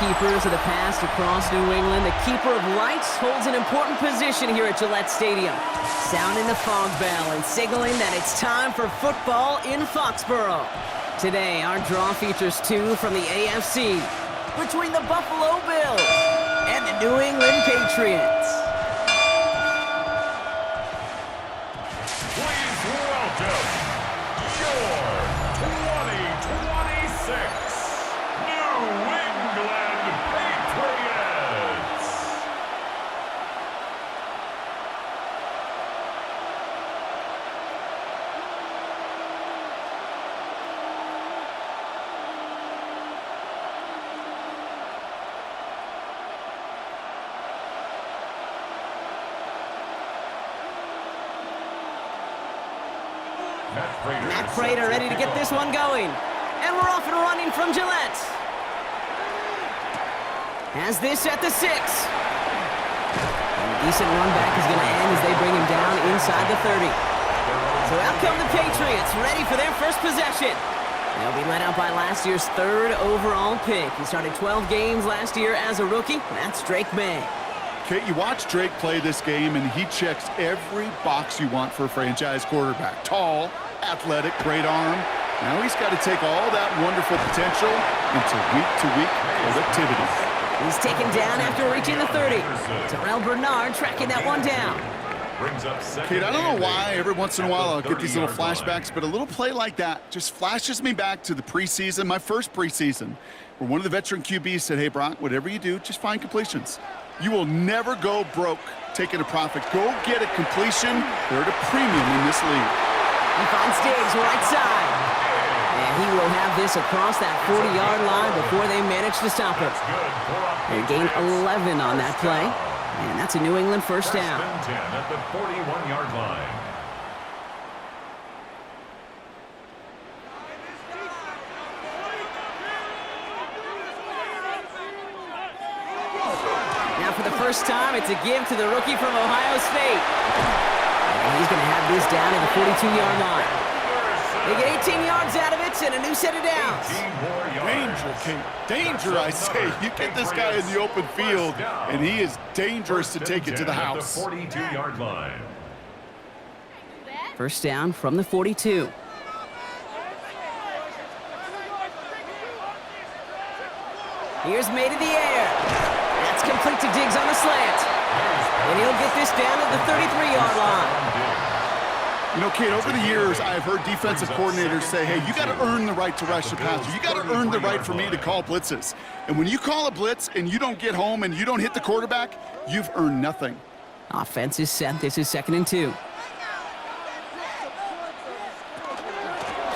keepers of the past across New England, the keeper of lights holds an important position here at Gillette Stadium, sounding the fog bell and signaling that it's time for football in Foxborough. Today, our draw features two from the AFC, between the Buffalo Bills and the New England Patriots. Please welcome your 2026 New England Patriots. Matt Prater ready to get this one going. And we're off and running from Gillette. Has this at the 6. And a decent run back is going to end as they bring him down inside the 30. So out come the Patriots, ready for their first possession. They'll be led out by last year's 3rd overall pick. He started 12 games last year as a rookie. That's Drake May. Kate, you watch Drake play this game, and he checks every box you want for a franchise quarterback. Tall, athletic, great arm. Now he's got to take all that wonderful potential into week-to-week productivity. He's taken down after reaching the 30. Terrell Bernard tracking that one down. Kate, I don't know why every once in a while I'll get these little flashbacks, but a little play like that just flashes me back to the preseason, my first preseason, where one of the veteran QBs said, hey, Brock, whatever you do, just find completions. You will never go broke taking a profit. Go get a completion. They're at a premium in this league. He finds Diggs right side. And he will have this across that 40-yard line before they manage to stop it. They gain 11 on that play. And that's a New England first down. 10 at the 41-yard line. Now for the first time, it's a give to the rookie from Ohio State. And he's going to have this down at the 42-yard line. They get 18 yards out of it and a new set of downs. Danger, Kate. Danger, I say. You get this guy in the open field, and he is dangerous to take it to the house. 42-yard line. First down from the 42. Here's May to the air. That's complete to Diggs on the slant. And he'll get this down at the 33-yard line. You know, Kate, over the years, I've heard defensive coordinators say, hey, you got to earn the right to rush the passer. You got to earn the right for me to call blitzes. And when you call a blitz and you don't get home and you don't hit the quarterback, you've earned nothing. Offense is set. This is 2nd and 2.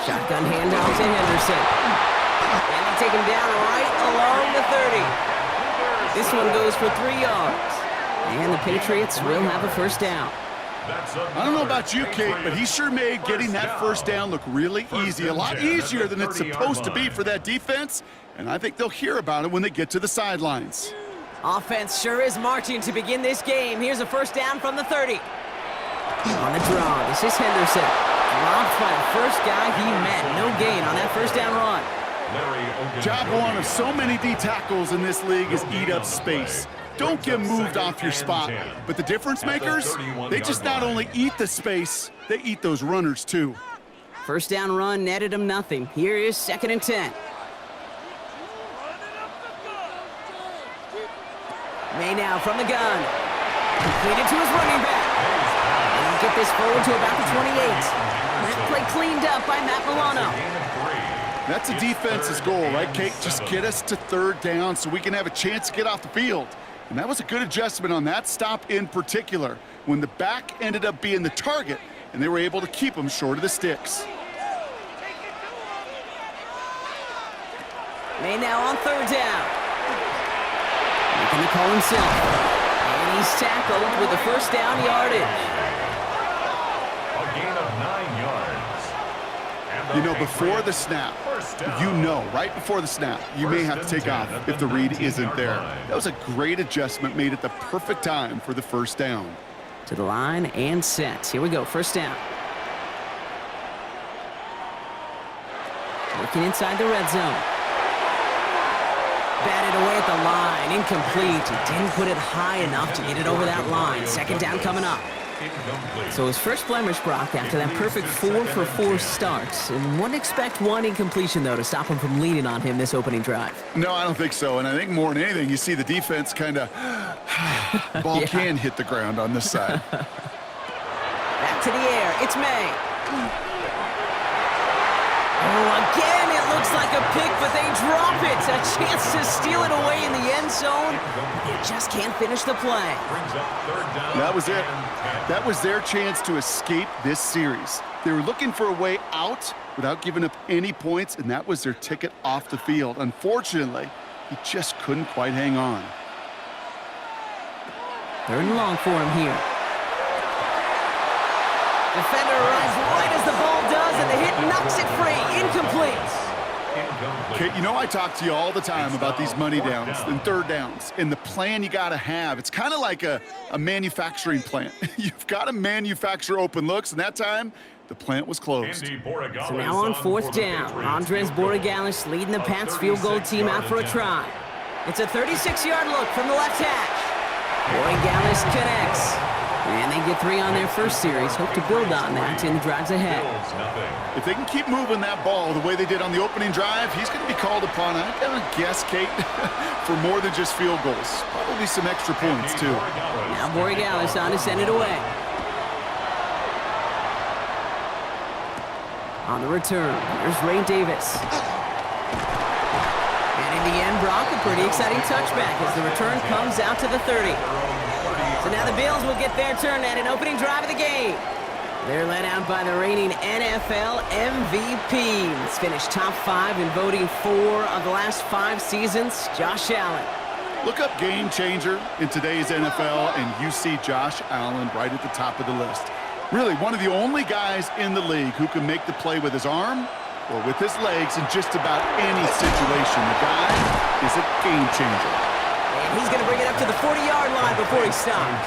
Shotgun handoff to Henderson. And they take him down right along the 30. This one goes for 3 yards. And the Patriots will have a first down. I don't know about you, Kate, but he sure made getting that first down look really easy. A lot easier than it's supposed to be for that defense. And I think they'll hear about it when they get to the sidelines. Offense sure is marching to begin this game. Here's a first down from the 30. On the draw, this is Henderson. Dropped by the first guy he met. No gain on that first down run. Job one of so many D tackles in this league is eat up space. Don't get moved off your spot. But the difference makers, they just not only eat the space, they eat those runners too. First down run netted him nothing. Here is 2nd and 10. May now from the gun. Completed to his running back. And he'll get this forward to about the 28. That play cleaned up by Matt Milano. That's a defense's goal, right, Kate? Just get us to 3rd down so we can have a chance to get off the field. And that was a good adjustment on that stop in particular, when the back ended up being the target, and they were able to keep him short of the sticks. May now on 3rd down. Making the call himself. And he's tackled with the first down yardage. A gain of 9 yards. You know, before the snap, you know, right before the snap, you may have to take off if the read isn't there. That was a great adjustment made at the perfect time for the first down. To the line and set. Here we go, first down. Working inside the red zone. Batted away at the line. Incomplete. He didn't put it high enough to get it over that line. Second down coming up. So his first blemish, Brock, after that perfect 4-for-4 start. And wouldn't expect one incompletion, though, to stop him from leaning on him this opening drive. No, I don't think so. And I think more than anything, you see the defense kind of ball can hit the ground on this side. Back to the air. It's May. Oh, again, it looks like a pick, but they drop it. A chance to steal it away in the end zone. They just can't finish the play. That was it. That was their chance to escape this series. They were looking for a way out without giving up any points, and that was their ticket off the field. Unfortunately, he just couldn't quite hang on. Third and long for him here. Defender arrives right as the ball does, and the hit knocks it free. Incomplete. Okay, you know I talk to you all the time about these money downs and third downs and the plan you got to have. It's kind of like a manufacturing plant. You've got to manufacture open looks, and that time the plant was closed. So now on fourth down, Andres Borregalis leading the Pats field goal team out for a try. It's a 36-yard look from the left hash. Borregalis connects. And they get 3 on their first series. Hope to build on that in the drives ahead. If they can keep moving that ball the way they did on the opening drive, he's going to be called upon, I'm going to guess, Kate, for more than just field goals. Probably some extra points, too. Now Borregalis on to send it away. On the return, here's Ray Davis. And in the end, Brock, a pretty exciting touchback as the return comes out to the 30. So now the Bills will get their turn at an opening drive of the game. They're led out by the reigning NFL MVPs. Finished top 5 in voting 4 of the last 5 seasons, Josh Allen. Look up game changer in today's NFL, and you see Josh Allen right at the top of the list. Really, one of the only guys in the league who can make the play with his arm or with his legs in just about any situation. The guy is a game changer. And he's going to bring it up to the 40-yard line before he stops.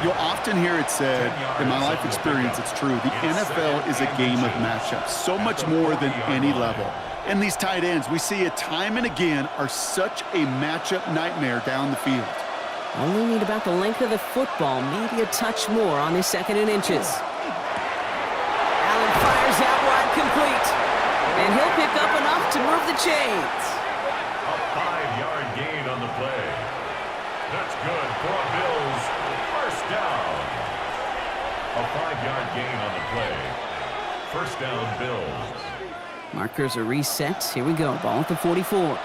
You'll often hear it said, in my life experience, it's true, the NFL is a game of matchups, so much more than any level. And these tight ends, we see it time and again, are such a matchup nightmare down the field. Only need about the length of the football, maybe a touch more on this 2nd and inches. Allen fires out wide complete. And he'll pick up enough to move the chains. A 5-yard gain on the play. That's good for a Bills first down. A 5-yard gain on the play. First down, Bills. Markers are reset. Here we go. Ball at the 44.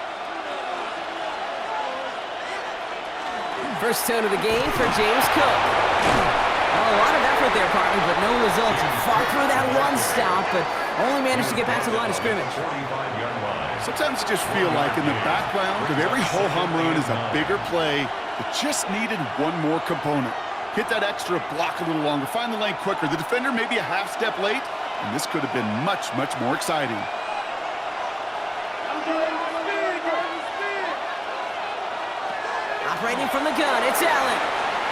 First tone of the game for James Cook. Well, a lot of effort there, partner, but no results. Far through that one stop, but only managed to get back to the line of scrimmage. Sometimes you just feel like in the background of every ho-hum run is a bigger play that just needed one more component. Hit that extra block a little longer, find the lane quicker. The defender may be a half step late, and this could have been much, much more exciting. Operating from the gun, it's Allen.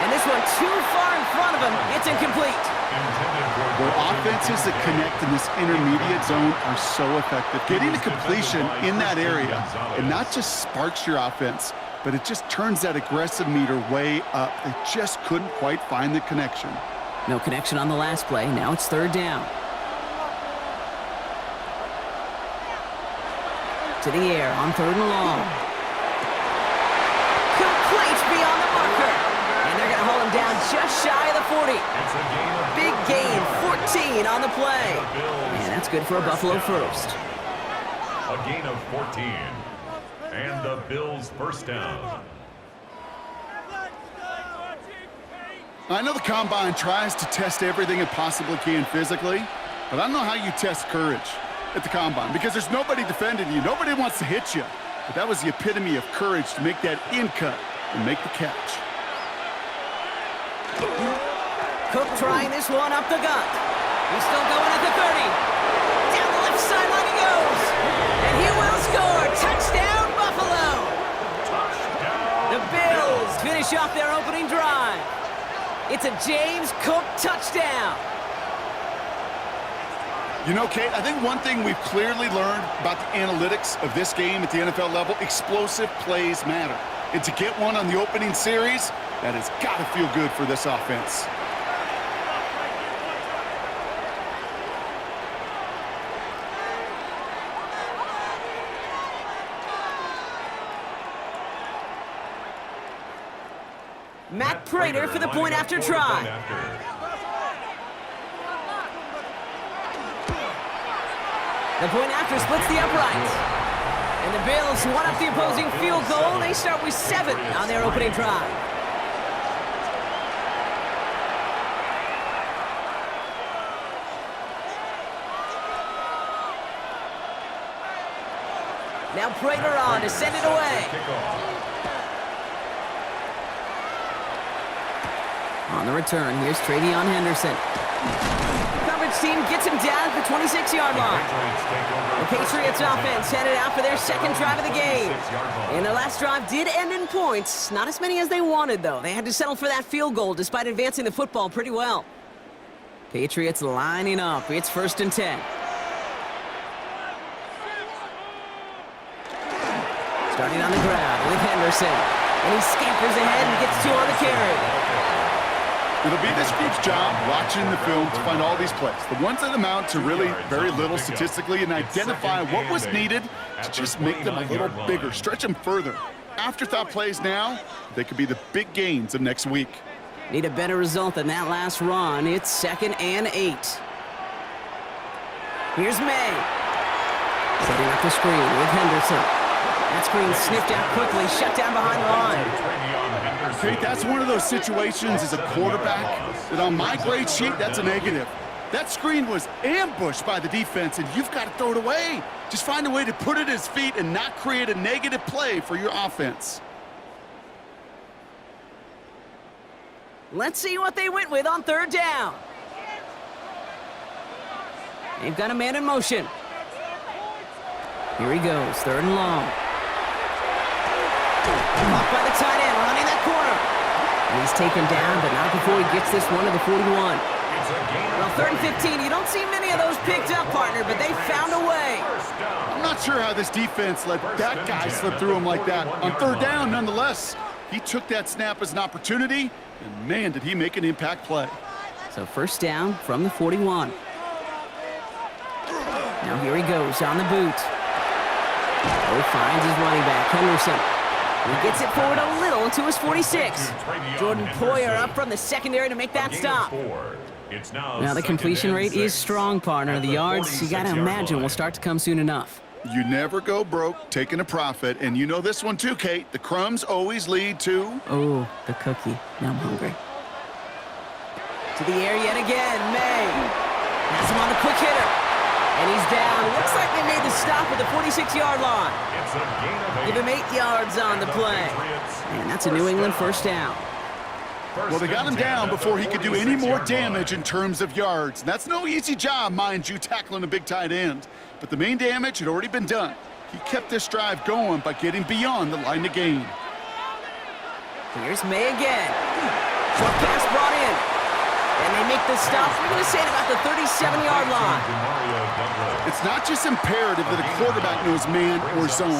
And this one too far in front of him. It's incomplete. Well, offenses that connect in this intermediate zone are so effective. Getting the completion in that area, it not just sparks your offense, but it just turns that aggressive meter way up. They just couldn't quite find the connection. No connection on the last play. Now it's 3rd down. To the air on 3rd and long. Complete beyond the marker. And they're going to hold him down just shy of the 40. Big gain, 14 on the play. And that's good for a Buffalo first. A gain of 14. And the Bills first down. I know the Combine tries to test everything it possibly can physically, but I don't know how you test courage at the Combine because there's nobody defending you. Nobody wants to hit you. But that was the epitome of courage to make that in cut and make the catch. Cook trying this one up the gut. He's still going at the 30. Down the left sideline he goes. And he will score. Touchdown, Buffalo. The Bills finish off their opening drive. It's a James Cook touchdown. You know, Kate, I think one thing we've clearly learned about the analytics of this game at the NFL level, explosive plays matter. And to get one on the opening series, that has got to feel good for this offense. Matt Prater for the point after try. The point after splits the uprights. And the Bills won up the opposing field goal. They start with 7 on their opening drive. Now Prater on to send it away. On the return, here's Travion Henderson. Coverage team gets him down at the 26-yard line. The Patriots offense headed out for their second drive of the game. And their last drive did end in points. Not as many as they wanted, though. They had to settle for that field goal despite advancing the football pretty well. Patriots lining up. It's 1st and 10. Starting on the ground with Henderson. And he scampers ahead and gets 2 on the carry. It'll be this group's job watching the film to find all these plays, the ones that amount to really very little statistically, and identify what was needed to just make them a little bigger, stretch them further. Afterthought plays now, they could be the big gains of next week. Need a better result than that last run. It's 2nd and 8. Here's May. Setting up the screen with Henderson. That screen sniffed out quickly, shut down behind the line. Kate, that's one of those situations as a quarterback that on my grade sheet, that's a negative. That screen was ambushed by the defense, and you've got to throw it away. Just find a way to put it at his feet and not create a negative play for your offense. Let's see what they went with on 3rd down. They've got a man in motion. Here he goes, 3rd and long. Caught by the tight end, running that corner. And he's taken down, but not before he gets this one to the 41. Well, 3rd and 15, you don't see many of those picked up, partner, but they found a way. I'm not sure how this defense let that guy slip through him like that. On 3rd down, nonetheless, he took that snap as an opportunity, and man, did he make an impact play. So 1st down from the 41. Now here he goes on the boot. Oh, finds his running back, Henderson. He gets it forward a little to his 46. Jordan Poyer up from the secondary to make that stop. Now the completion rate is strong, partner. The yards, you got to imagine, will start to come soon enough. You never go broke taking a profit, and you know this one too, Kate. The crumbs always lead to... Oh, the cookie. Now I'm hungry. To the air yet again, May. Has him on the quick hitter. And he's down. Looks like they made the stop at the 46-yard line. Give him 8 yards on the play. And that's a New England 1st down. Well, they got him down before he could do any more damage in terms of yards. That's no easy job, mind you, tackling a big tight end. But the main damage had already been done. He kept this drive going by getting beyond the line of gain. Here's May again. Short pass brought in. And they make the stop, we're going to say, at about the 37-yard line. It's not just imperative that a quarterback knows man or zone.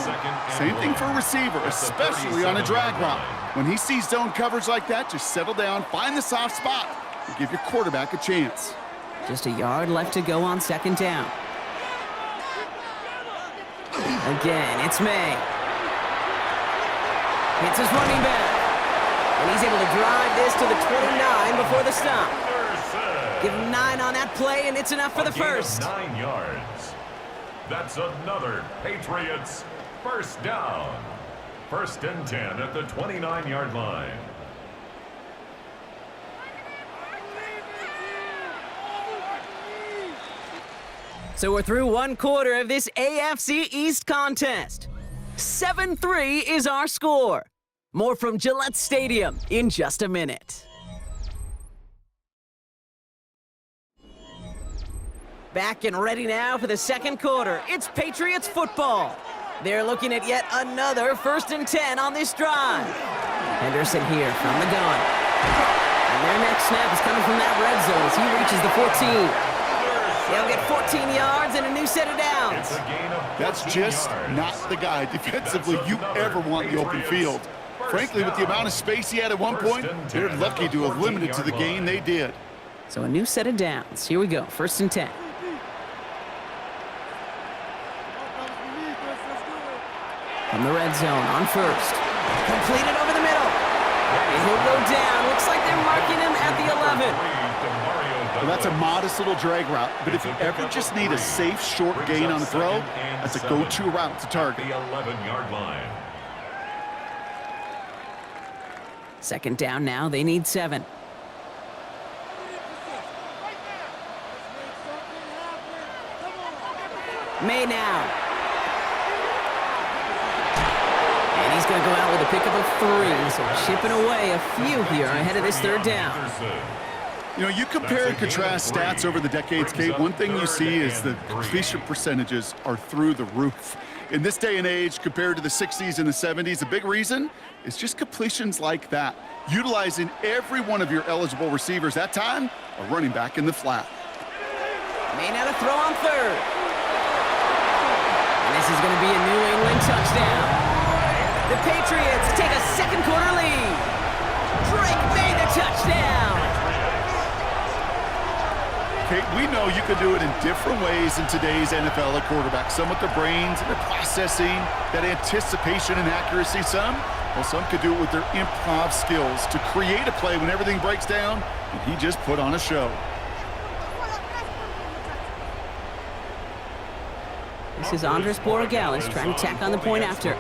Same thing for a receiver, especially on a drag route. When he sees zone coverage like that, just settle down, find the soft spot, and give your quarterback a chance. Just a yard left to go on 2nd down. Again, it's May. Hits his running back. And he's able to drive this to the 29 before the stop. Give him 9 on that play, and it's enough for the 1st. 9 yards. That's another Patriots 1st down. 1st and 10 at the 29-yard line. So we're through 1 quarter of this AFC East contest. 7-3 is our score. More from Gillette Stadium in just a minute. Back and ready now for the 2nd quarter. It's Patriots football. They're looking at yet another 1st and 10 on this drive. Henderson here from the gun. And their next snap is coming from that red zone as he reaches the 14. They'll get 14 yards and a new set of downs. It's a gain of 14 That's just yards. not the guy defensively you ever want in the open field. Frankly, with the amount of space he had at one point, they're lucky to have limited to the gain they did. So a new set of downs. Here we go, 1st and 10. From the red zone on 1st. Completed over the middle. And he'll go down. Looks like they're marking him at the 11. Well, that's a modest little drag route, but if you ever just need a safe, short gain on the throw, that's a go-to route to target. The 11-yard line. 2nd down now. They need 7. May now. And he's going to go out with a pickup of 3. So chipping away a few here ahead of this 3rd down. You know, you compare and contrast stats over the decades, Kate. One thing you see is the completion percentages are through the roof. In this day and age, compared to the 60s and the 70s, a big reason is just completions like that. Utilizing every one of your eligible receivers. That time, a running back in the flat. May now to throw on 3rd. And this is going to be a New England touchdown. The Patriots take a 2nd quarter lead. Drake made the touchdown. Kate, we know you can do it in different ways in today's NFL at quarterback. Some with their brains and their processing, that anticipation and accuracy. Some could do it with their improv skills to create a play when everything breaks down, and he just put on a show. This is Andres Borregales trying to tack on the point after.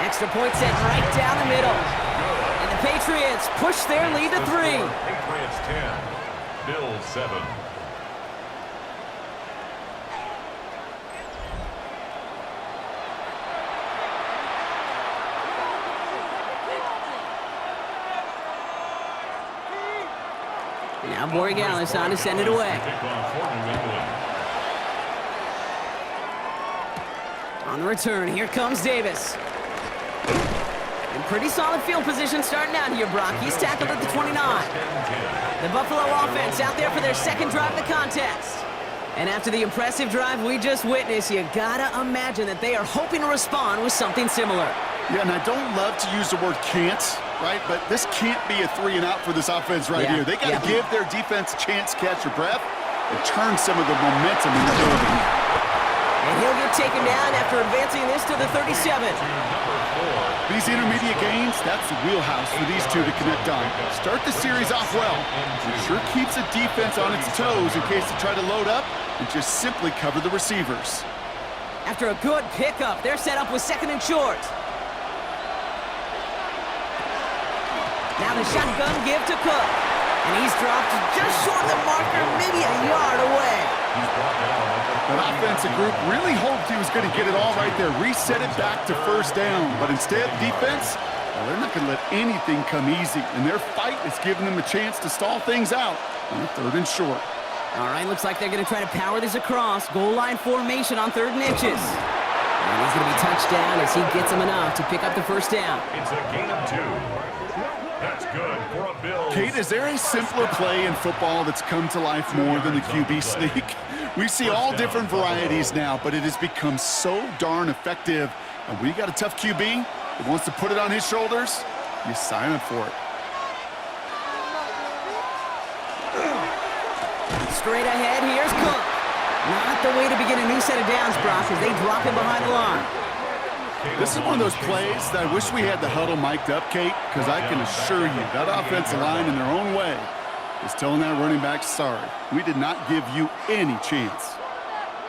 Extra point set right down the middle. And the Patriots push their lead to 3. Patriots 10, Bills 7. Now Borregales on to send it away. On the return, here comes Davis. In pretty solid field position starting out here, Brock. He's tackled at the 29. The Buffalo offense out there for their 2nd drive of the contest. And after the impressive drive we just witnessed, you gotta imagine that they are hoping to respond with something similar. Yeah, and I don't love to use the word can't, right? But this can't be a 3-and-out for this offense right here. They got to give their defense a chance to catch their breath and turn some of the momentum in the building. And he'll get taken down after advancing this to the 37. These intermediate gains, that's the wheelhouse for these two to connect on. Start the series off well. It sure keeps the defense on its toes in case they try to load up and just simply cover the receivers. After a good pickup, they're set up with 2nd and short. Now the shotgun give to Cook. And he's dropped just short of the marker, maybe a yard away. That offensive group really hoped he was going to get it all right there, reset it back to 1st down. But instead, defense, well, they're not going to let anything come easy. And their fight is giving them a chance to stall things out on 3rd and short. All right, looks like they're going to try to power this across. Goal line formation on 3rd and inches. And he's going to be touched down as he gets him enough to pick up the 1st down. It's a gain of 2. That's good for a Bills. Kate, is there a simpler play in football that's come to life more than the QB sneak? We see all different varieties now, but it has become so darn effective. And when you got a tough QB that wants to put it on his shoulders, you sign up for it. Straight ahead, here's Cook. Not the way to begin a new set of downs, Brock, as they drop him behind the line. This is one of those plays that I wish we had the huddle mic'd up, Kate, because I can assure you that offensive line in their own way is telling that running back, sorry, we did not give you any chance.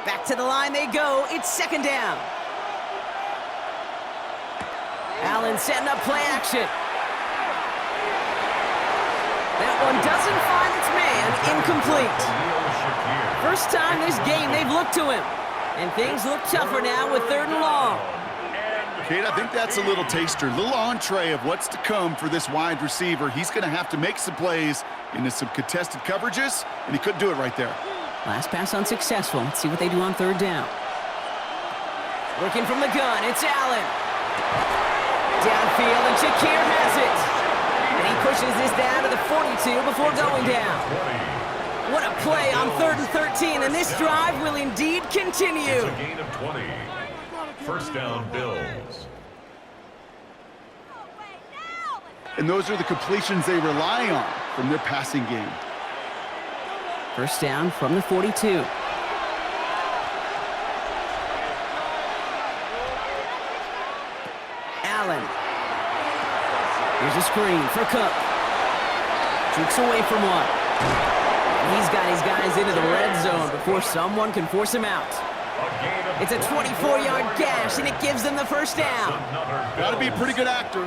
Back to the line they go. It's 2nd down. Allen setting up play action. That one doesn't find its man. Incomplete. First time this game they've looked to him. And things look tougher now with 3rd and long. Kate, I think that's a little taster, a little entree of what's to come for this wide receiver. He's going to have to make some plays into some contested coverages, and he couldn't do it right there. Last pass unsuccessful. Let's see what they do on 3rd down. Working from the gun, it's Allen. Downfield, and Shakir has it. And he pushes this down to the 42 before going down. What a play on 3rd and 13, and this drive will indeed continue. It's a gain of 20. First down, Bills. And those are the completions they rely on from their passing game. First down from the 42. Allen. Here's a screen for Cook. Jukes away from one. And he's got his guys into the red zone before someone can force him out. It's a 24-yard gash, and it gives them the first down. Got to be a pretty good actor.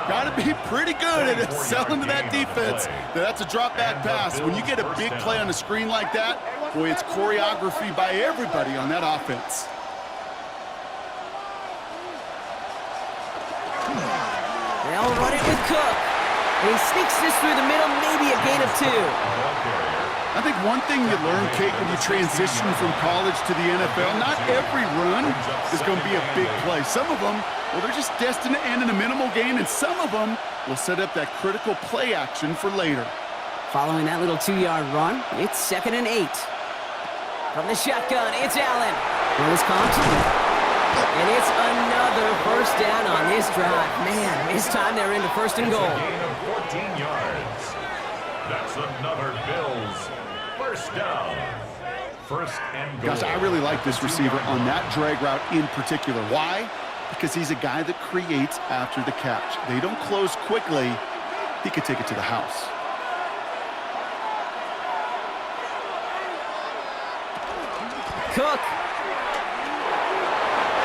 Got to be pretty good at selling to that defense. That's a drop-back pass. When you get a big play on the screen like that, boy, it's choreography by everybody on that offense. They'll run it with Cook. And he sneaks this through the middle, maybe a gain of 2. I think one thing you learn, Kate, when you transition from college to the NFL, not every run is going to be a big play. Some of them, well, they're just destined to end in a minimal gain, and some of them will set up that critical play action for later. Following that little 2-yard run, it's 2nd and 8. From the shotgun, it's Allen. Wisconsin. And it's another first down on this drive. Man, this time they're into 1st and goal. It's a gain of 14 yards. That's another Bills first down. 1st and goal. Gosh, I really like this receiver on that drag route in particular. Why? Because he's a guy that creates after the catch. They don't close quickly. He could take it to the house. Cook.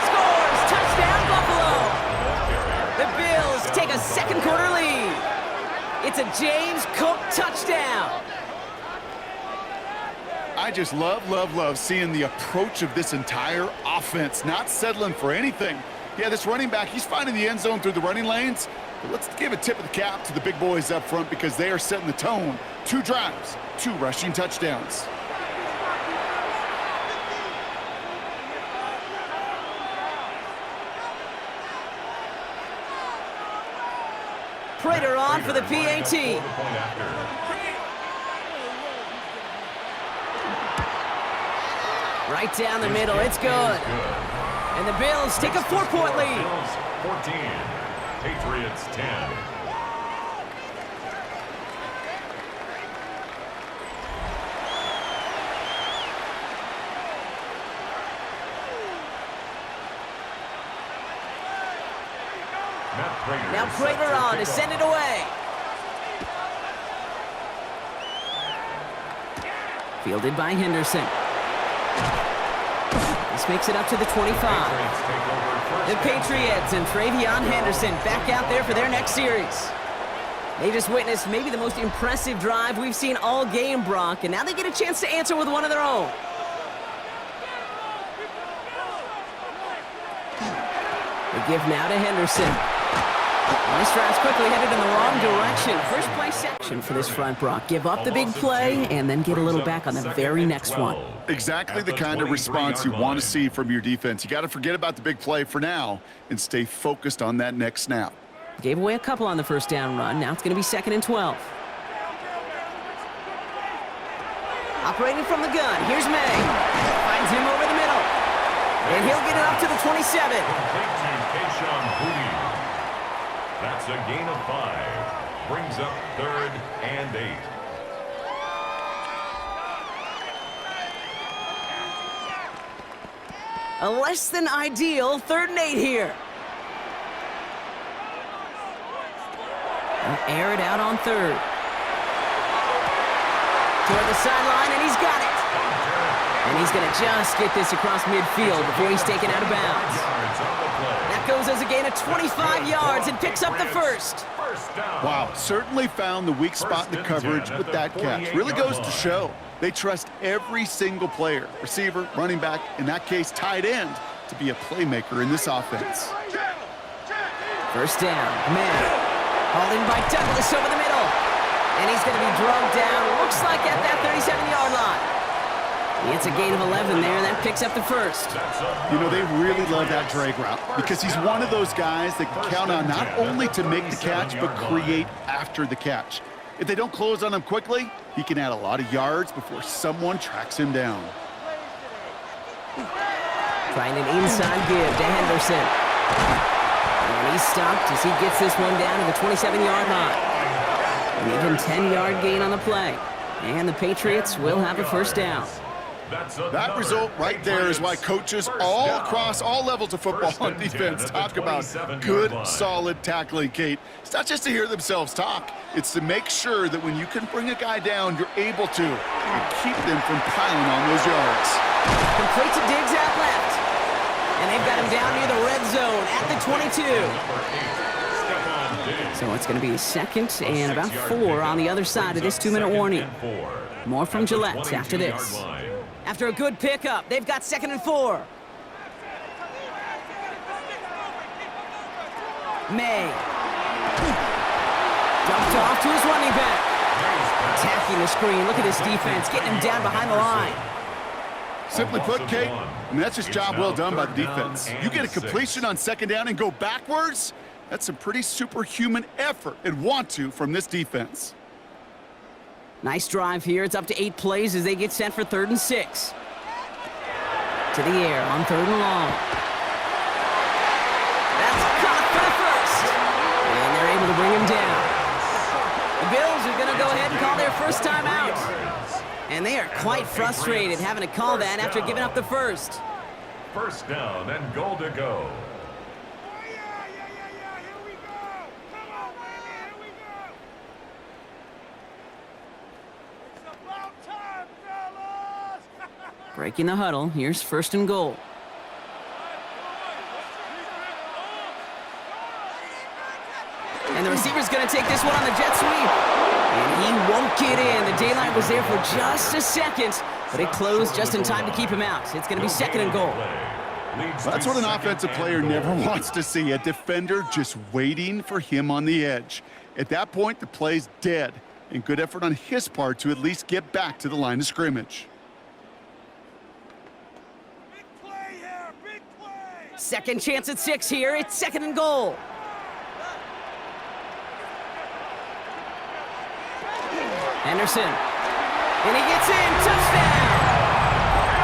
Scores! Touchdown, Buffalo! The Bills take a 2nd quarter lead. It's a James Cook touchdown. I just love seeing the approach of this entire offense, not settling for anything. Yeah, this running back, he's finding the end zone through the running lanes. But let's give a tip of the cap to the big boys up front because they are setting the tone. 2 drives, 2 rushing touchdowns. Prater on for the PAT. Right down the middle, it's good. And the Bills take a 4-point lead. Bills 14, Patriots 10. Now Prater on to send it away. Fielded by Henderson. This makes it up to the 25. The Patriots and Travion Henderson back out there for their next series. They just witnessed maybe the most impressive drive we've seen all game, Brock, and now they get a chance to answer with one of their own. The give now to Henderson. Nice drives quickly headed in the wrong direction. First play section for this front, Brock. Give up the big play and then get a little back on the very next one. Exactly the kind of response you want to see from your defense. You got to forget about the big play for now and stay focused on that next snap. Gave away a couple on the first down run. Now it's going to be 2nd and 12. Operating from the gun. Here's May. Finds him over the middle. And he'll get it up to the 27. That's a gain of 5. Brings up 3rd and 8. A less than ideal 3rd and 8 here. They'll air it out on 3rd. Toward the sideline, and he's got it. And he's going to just get this across midfield before he's taken out of bounds. That goes as a gain of 25 yards and picks up the first. Wow, certainly found the weak spot in the coverage with that catch. Really goes to show they trust every single player, receiver, running back, in that case tight end, to be a playmaker in this offense. First down, man. Holding by Douglas over the middle. And he's going to be drugged down, looks like at that 37-yard line. It's a gain of 11 there. That picks up the first. You know, they really love that drag route because he's one of those guys that can count on not only to make the catch, but create after the catch. If they don't close on him quickly, he can add a lot of yards before someone tracks him down. Trying an inside give to Henderson. And he's stopped as he gets this one down to the 27-yard line. An even 10-yard gain on the play. And the Patriots will have a first down. That result right there is why coaches all across all levels of football on defense talk about good, solid tackling, Kate. It's not just to hear themselves talk. It's to make sure that when you can bring a guy down, you're able to and keep them from piling on those yards. Complete to Diggs out left. And they've got him down near the red zone at the 22. So it's going to be second and about 4 on the other side of this 2-minute warning. More from Gillette after this. After a good pickup, they've got 2nd and 4. May. Dumped off to his running back. Attacking the screen. Look at this defense, getting him down behind the line. Simply put, Kate, that's just job well done by the defense. You get a completion on 2nd down and go backwards, that's some pretty superhuman effort and want to from this defense. Nice drive here. It's up to 8 plays as they get set for 3rd and 6. To the air on 3rd and long. That's caught for the first. And they're able to bring him down. The Bills are going to go ahead and call their first timeout. And they are quite frustrated having to call that after giving up the first. First down and goal to go. Breaking the huddle, here's 1st and goal. And the receiver's going to take this one on the jet sweep. And he won't get in. The daylight was there for just a second, but it closed just in time to keep him out. It's going to be 2nd and goal. That's what an offensive player never wants to see, a defender just waiting for him on the edge. At that point, the play's dead, and good effort on his part to at least get back to the line of scrimmage. Second chance at 6 here. It's 2nd and goal. Henderson. And he gets in. Touchdown!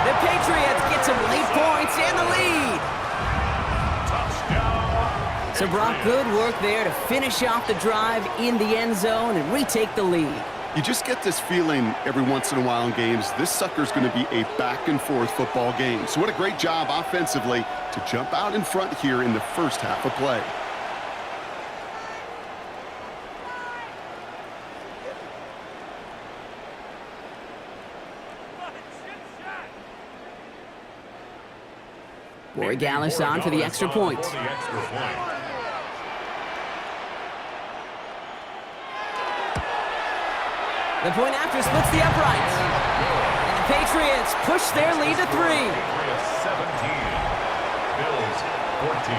The Patriots get some late points and the lead. Touchdown. So, Brock, good work there to finish off the drive in the end zone and retake the lead. You just get this feeling every once in a while in games, this sucker's going to be a back-and-forth football game. So what a great job offensively to jump out in front here in the first half of play. Roy Gallis on for the extra point. The point after splits the uprights. And the Patriots push their lead to 3. Patriots 17. Bills 14.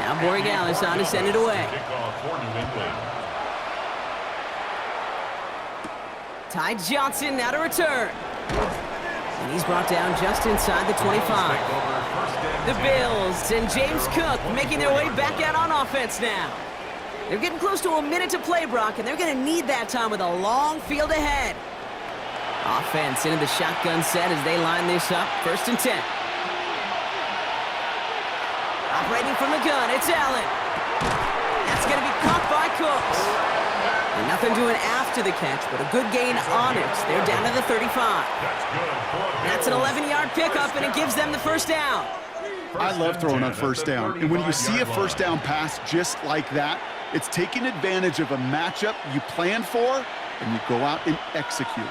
Now Borregales on to send it away. Kickoff for New England. Ty Johnson now to return. And he's brought down just inside the 25. The Bills and James Cook making their way back out on offense now. They're getting close to a minute to play, Brock, and they're going to need that time with a long field ahead. Offense into the shotgun set as they line this up. 1st and 10. Operating from the gun, it's Allen. That's going to be caught by Cooks. And nothing doing after the catch, but a good gain on it. They're down to the 35. That's an 11-yard pickup, and it gives them the first down. I love throwing on 1st down. And when you see a 1st down pass just like that, it's taking advantage of a matchup you plan for, and you go out and execute.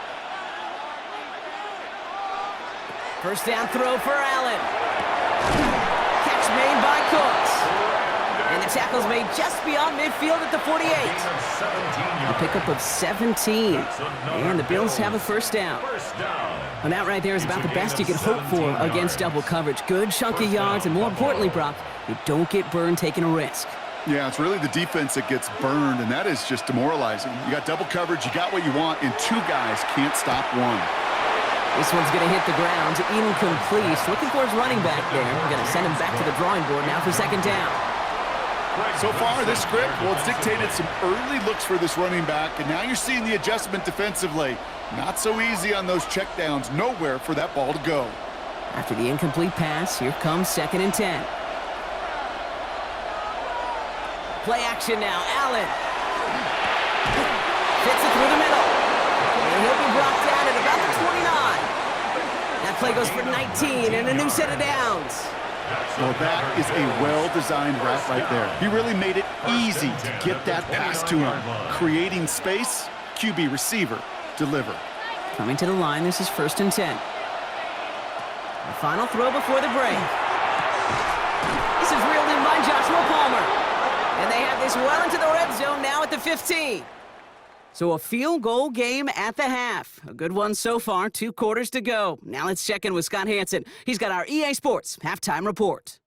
1st down throw for Allen. Catch made by Cooks. And the tackle's made just beyond midfield at the 48. A pickup of 17. And the Bills have a 1st down. And that right there is about the best you can hope for against double coverage. Good chunk of yards, and more importantly, Brock, you don't get burned taking a risk. Yeah, it's really the defense that gets burned, and that is just demoralizing. You got double coverage, you got what you want, and two guys can't stop one. This one's going to hit the ground, incomplete. Looking for his running back there. We're going to send him back to the drawing board now for second down. So far, this script, well, it's dictated some early looks for this running back, and now you're seeing the adjustment defensively. Not so easy on those checkdowns. Nowhere for that ball to go. After the incomplete pass, here comes 2nd and 10. Play action now, Allen. Fits it through the middle. And he'll be brought down at about the 29. That play goes for 19 and a new set of downs. Well, that is a well-designed route right there. He really made it easy to get that pass to him. Creating space, QB receiver, deliver. Coming to the line, this is 1st and 10. The final throw before the break. This is reeled in by Joshua Palmer. And they have this well into the red zone now at the 15. So a field goal game at the half. A good one so far, 2 quarters to go. Now let's check in with Scott Hansen. He's got our EA Sports halftime report.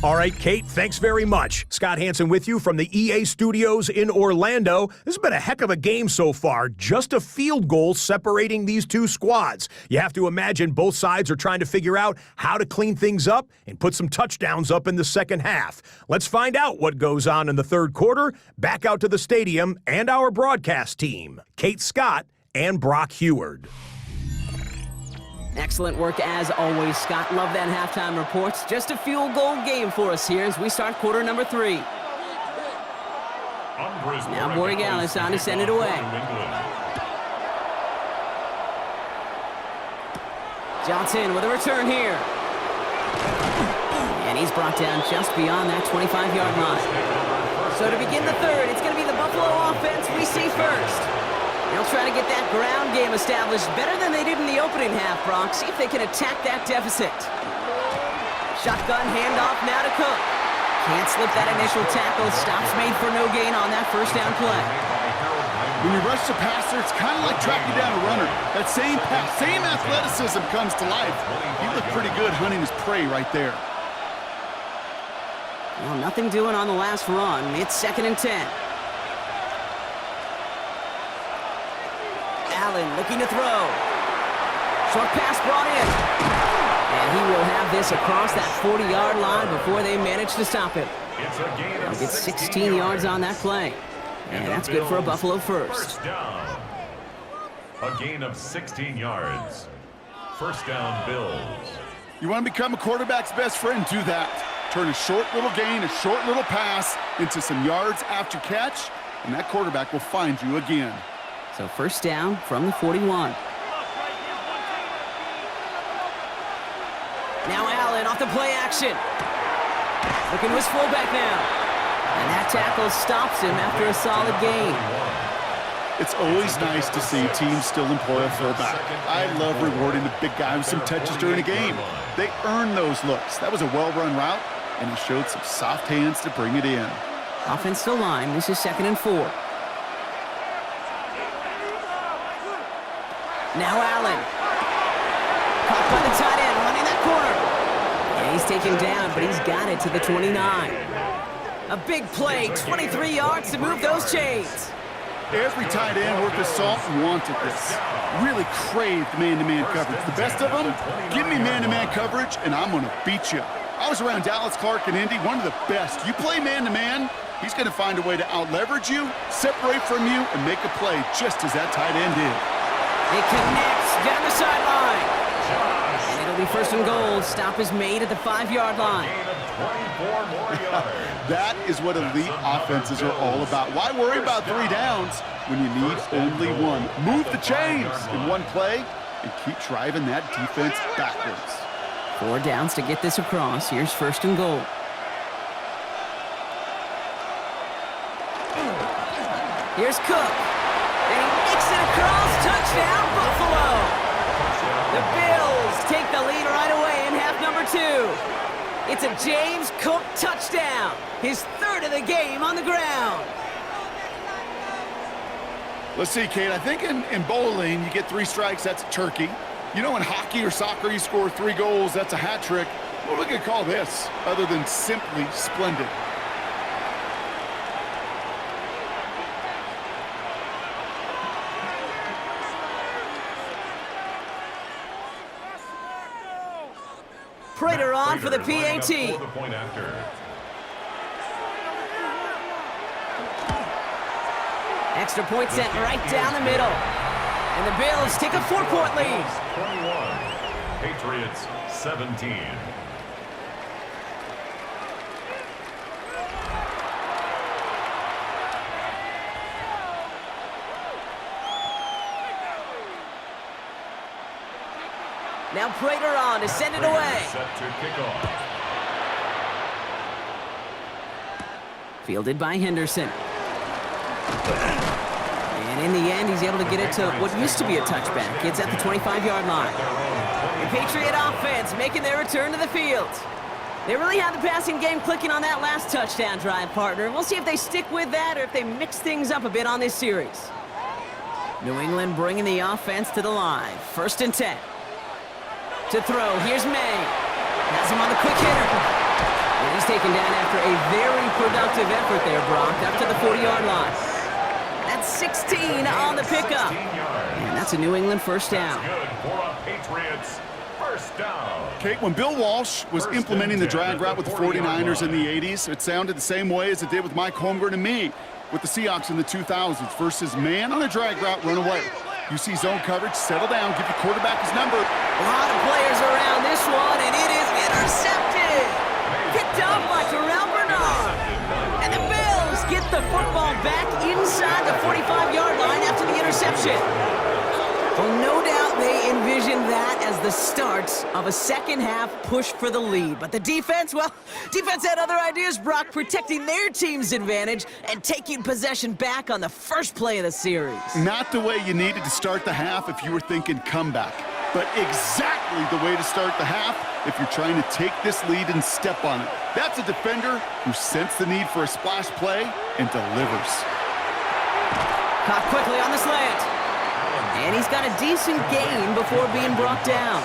All right, Kate, thanks very much. Scott Hansen with you from the EA studios in Orlando. This has been a heck of a game so far. Just a field goal separating these two squads. You have to imagine both sides are trying to figure out how to clean things up and put some touchdowns up in the second half. Let's find out what goes on in the third quarter. Back out to the stadium and our broadcast team, Kate Scott and Brock Heward. Excellent work as always, Scott. Love that halftime report. Just a field goal game for us here as we start quarter number 3. Now Borregales on to send it away. Johnson with a return here. And he's brought down just beyond that 25-yard line. So to begin the third, it's going to be the Buffalo offense we see first. They'll try to get that ground game established better than they did in the opening half, Brock. See if they can attack that deficit. Shotgun handoff now to Cook. Can't slip that initial tackle. Stops made for no gain on that first down play. When you rush the passer, it's kind of like tracking down a runner. That same pass, same athleticism comes to life. He looked pretty good hunting his prey right there. Well, nothing doing on the last run. It's 2nd and 10. Allen looking to throw. Short pass brought in. And he will have this across that 40-yard line before they manage to stop him. He'll get 16 yards on that play. And that's good for a Buffalo first. Down. A gain of 16 yards. First down, Bills. You want to become a quarterback's best friend, do that. Turn a short little gain, a short little pass into some yards after catch, and that quarterback will find you again. So first down from the 41. Now Allen off the play action. Looking to his fullback now. And that tackle stops him after a solid gain. It's always nice to see teams still employ a fullback. I love rewarding the big guy with some touches during a game. They earn those looks. That was a well-run route, and he showed some soft hands to bring it in. Offensive line, this is 2nd and 4. Now Allen. Caught by the tight end, running that corner. And he's taken down, but he's got it to the 29. A big play, 23 yards to move those chains. Every tight end worth his salt wanted this. Really craved man-to-man coverage. The best of them, give me man-to-man coverage, and I'm going to beat you. I was around Dallas Clark and Indy, one of the best. You play man-to-man, he's going to find a way to out-leverage you, separate from you, and make a play just as that tight end did. It connects down the sideline. And it'll be 1st and goal. Stop is made at the 5-yard line. That is what elite offenses are all about. Why worry about 3 downs when you need only one? Move the chains in one play and keep driving that defense backwards. 4 downs to get this across. Here's 1st and goal. Here's Cook. And he makes it across. Touchdown, Buffalo. The Bills take the lead right away in half number 2. It's a James Cook touchdown. His 3rd of the game on the ground. Let's see, Kate. I think in bowling, you get 3 strikes, that's a turkey. You know, in hockey or soccer, you score 3 goals, that's a hat trick. What are we going to call this other than simply splendid? Prater on for the Lining up PAT. for the point after. Extra point sent right down the middle. And the Bills take a 4-point lead. 21. Patriots 17. Now Prater on to send it away. Set to kick off. Fielded by Henderson. And in the end, he's able to get it to what used to be a touchback. It's at the 25-yard line. The Patriot offense making their return to the field. They really had the passing game clicking on that last touchdown drive, partner. We'll see if they stick with that or if they mix things up a bit on this series. New England bringing the offense to the line. 1st and 10. To throw, here's May. Has him on the quick hitter. And he's taken down after a very productive effort there, Brock, up to the 40-yard line. That's 16 on the pickup. And that's a New England first down. Good for a Patriots first down. Kate, when Bill Walsh was implementing the drag route with the 49ers in the 80s, it sounded the same way as it did with Mike Holmgren and me with the Seahawks in the 2000s versus man on a drag route, run away. You see zone coverage, settle down, give the quarterback his number. A lot of players around this one, and it is intercepted. Picked up by Terrell Bernard. And the Bills get the football back inside the 45-yard line after the interception. Well, no doubt they envisioned that as the start of a second-half push for the lead. But the defense, well, defense had other ideas, Brock, protecting their team's advantage and taking possession back on the first play of the series. Not the way you needed to start the half if you were thinking comeback, but exactly the way to start the half if you're trying to take this lead and step on it. That's a defender who sensed the need for a splash play and delivers. Caught quickly on the slant. And he's got a decent gain before being brought down.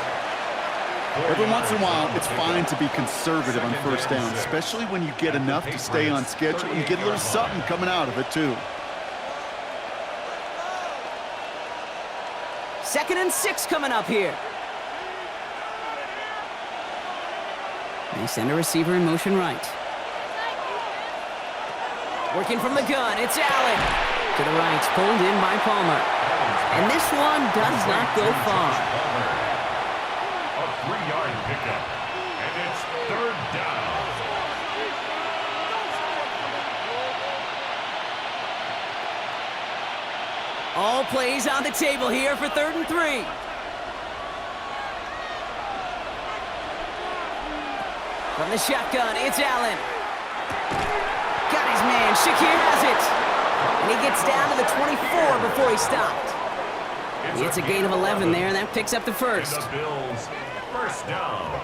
Every once in a while, it's fine to be conservative on first down, especially when you get enough to stay on schedule and you get a little something coming out of it, too. 2nd and 6 coming up here. They send a receiver in motion right. Working from the gun, it's Allen. To the right, pulled in by Palmer. And this one does not go far. A 3-yard pickup. And it's 3rd down. All plays on the table here for 3rd and 3. From the shotgun, it's Allen. Got his man, Shakir has it. And he gets down to the 24 before he stopped. It's a gain of 11 there, and that picks up the first. And the Bills first down.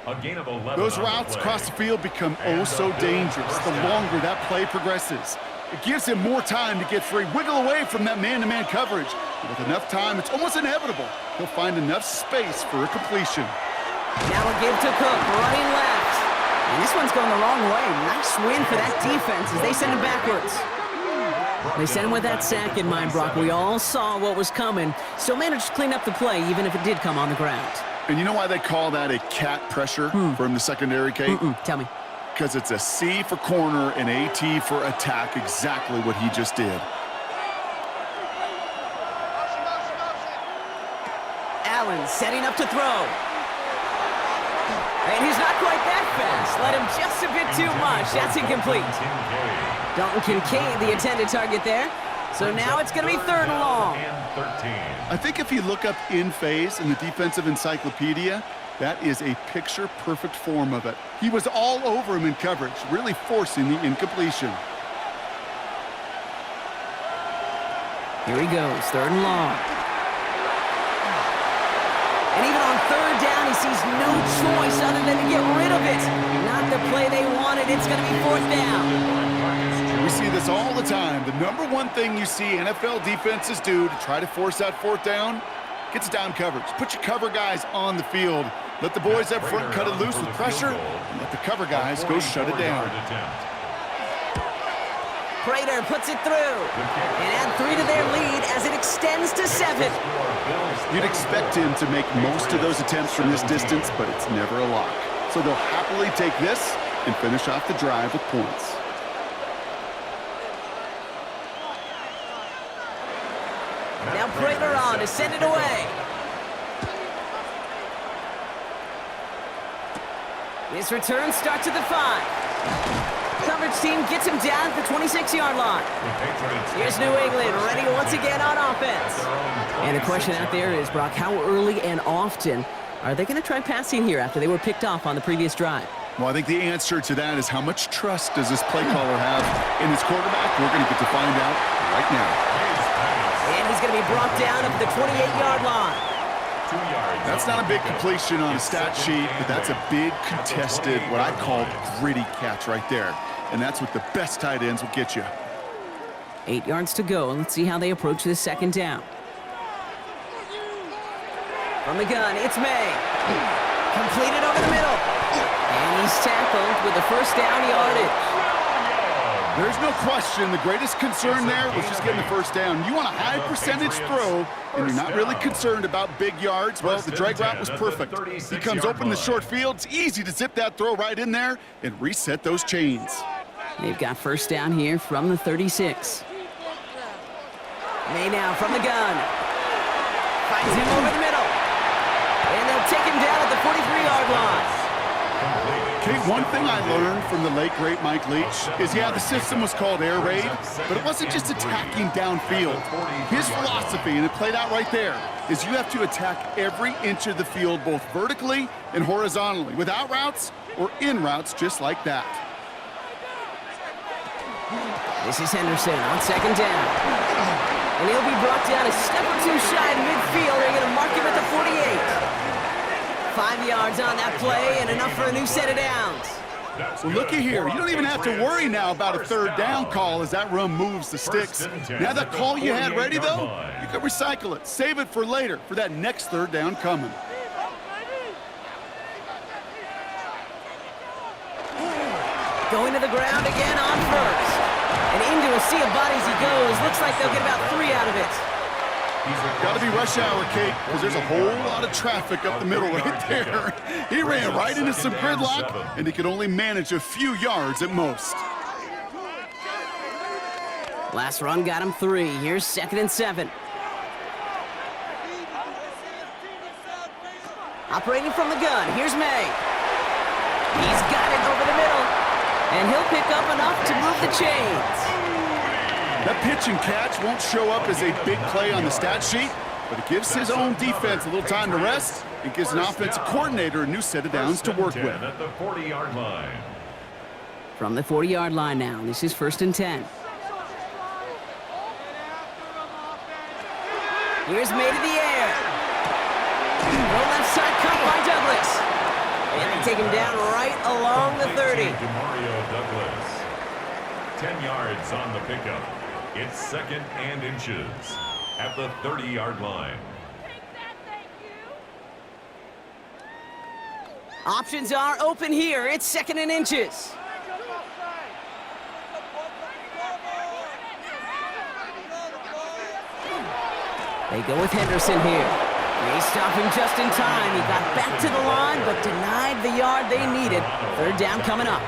A gain of 11. Those routes across the field become oh so dangerous the longer that play progresses. It gives him more time to get free, wiggle away from that man-to-man coverage. With enough time, it's almost inevitable. He'll find enough space for a completion. Now a give to Cook, running left. And this one's going the wrong way. Nice win for that defense as they send him backwards. They sent him with that sack in mind, Brock. We all saw what was coming. Still managed to clean up the play, even if it did come on the ground. And you know why they call that a cat pressure from the secondary, Kate? Tell me. Because it's a C for corner and a T for attack, exactly what he just did. Allen setting up to throw. And he's not quite that fast. Let him just a bit too much. That's incomplete. Dalton Kincaid, the intended target there. So now it's going to be 3rd and long. I think if you look up in phase in the defensive encyclopedia, that is a picture-perfect form of it. He was all over him in coverage, really forcing the incompletion. Here he goes, 3rd and long. And even on 3rd down, he sees no choice other than to get rid of it. Not the play they wanted. It's going to be 4th down. We see this all the time. The number one thing you see NFL defenses do to try to force that 4th down, gets down coverage. Put your cover guys on the field. Let the boys up front cut it loose with pressure, and let the cover guys go shut it down. Prater puts it through. And add 3 to their lead as it extends to 7. You'd expect him to make most of those attempts from this distance, but it's never a lock. So they'll happily take this and finish off the drive with points. Now Prater on to send it away. This return starts at the 5. Coverage team gets him down at the 26-yard line. Here's New England ready once again on offense. And the question out there is, Brock, how early and often are they going to try passing here after they were picked off on the previous drive? Well, I think the answer to that is how much trust does this play caller have in his quarterback? We're going to get to find out right now. And he's going to be brought down at the 28-yard line. 2 yards. That's not a big completion on a stat sheet, but that's a big contested, what I call gritty catch right there. And that's what the best tight ends will get you. 8 yards to go. Let's see how they approach this second down. From the gun, it's May. Completed over the middle. And he's tackled with the first down yardage. There's no question the greatest concern there was just getting the first down. You want a high percentage throw, and you're not really concerned about big yards. Well, the drag route was perfect. He comes open the short field. It's easy to zip that throw right in there and reset those chains. They've got first down here from the 36. May now from the gun. Finds him over the middle. And they'll take him down at the 43-yard line. Kate, one thing I learned from the late, great Mike Leach is, yeah, the system was called air raid, but it wasn't just attacking downfield. His philosophy, and it played out right there, is you have to attack every inch of the field, both vertically and horizontally, without routes or in routes just like that. This is Henderson on second down. And he'll be brought down a step or two shy of midfield. They're going to mark him at the 48. 5 yards on that play and enough for a new set of downs. Well, looky here. You don't even have to worry now about a third down call as that run moves the sticks. Now that call you had ready, though, you can recycle it. Save it for later for that next third down coming. Going to the ground again on first. And into a sea of bodies he goes. Looks like they'll get about 3 out of it. Got to be rush hour, Kate, because there's a whole lot of traffic up the middle right there. He ran right into some gridlock, and he could only manage a few yards at most. Last run got him 3. Here's 2nd and 7. Operating from the gun, here's May. He's got it over the middle, and he'll pick up enough to move the chains. That pitch and catch won't show up as a big play on the stat sheet, but it gives his own defense a little time to rest. It gives an offensive coordinator a new set of downs to work with. At the 40-yard line. From the 40-yard line now, this is 1st and 10. Here's May to the air. No left side cut by Douglas. And they take him down right along the 30. Mario Douglas. 10 yards on the pickup. It's 2nd and inches at the 30-yard line. Options are open here. It's 2nd and inches. They go with Henderson here. They stop him just in time. He got back to the line, but denied the yard they needed. 3rd down coming up.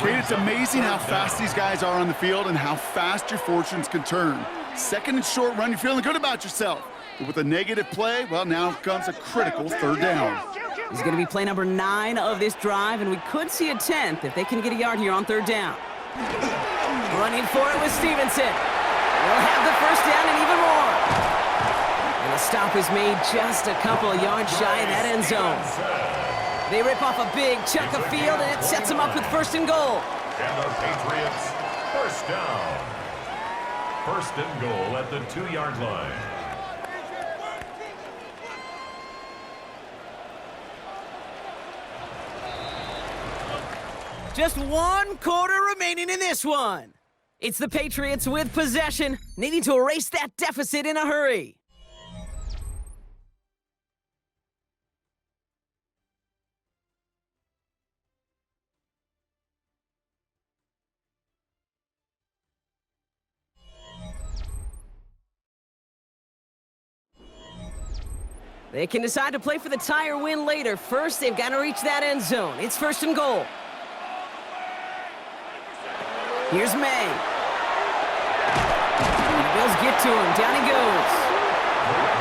Kate, it's amazing how fast these guys are on the field and how fast your fortunes can turn. 2nd and short run, you're feeling good about yourself. But with a negative play, well, now comes a critical 3rd down. This is going to be play number 9 of this drive, and we could see a 10th if they can get a yard here on 3rd down. Running for it with Stevenson. They'll have the first down and even more. And the stop is made just a couple of yards shy of that end zone. They rip off a big chunk of field, and it sets them up with 1st and goal. And the Patriots, 1st down. 1st and goal at the 2-yard line. Just 1 quarter remaining in this one. It's the Patriots with possession, needing to erase that deficit in a hurry. They can decide to play for the tie or win later. First, they've got to reach that end zone. It's 1st and goal. Here's May. And the Bills get to him. Down he goes.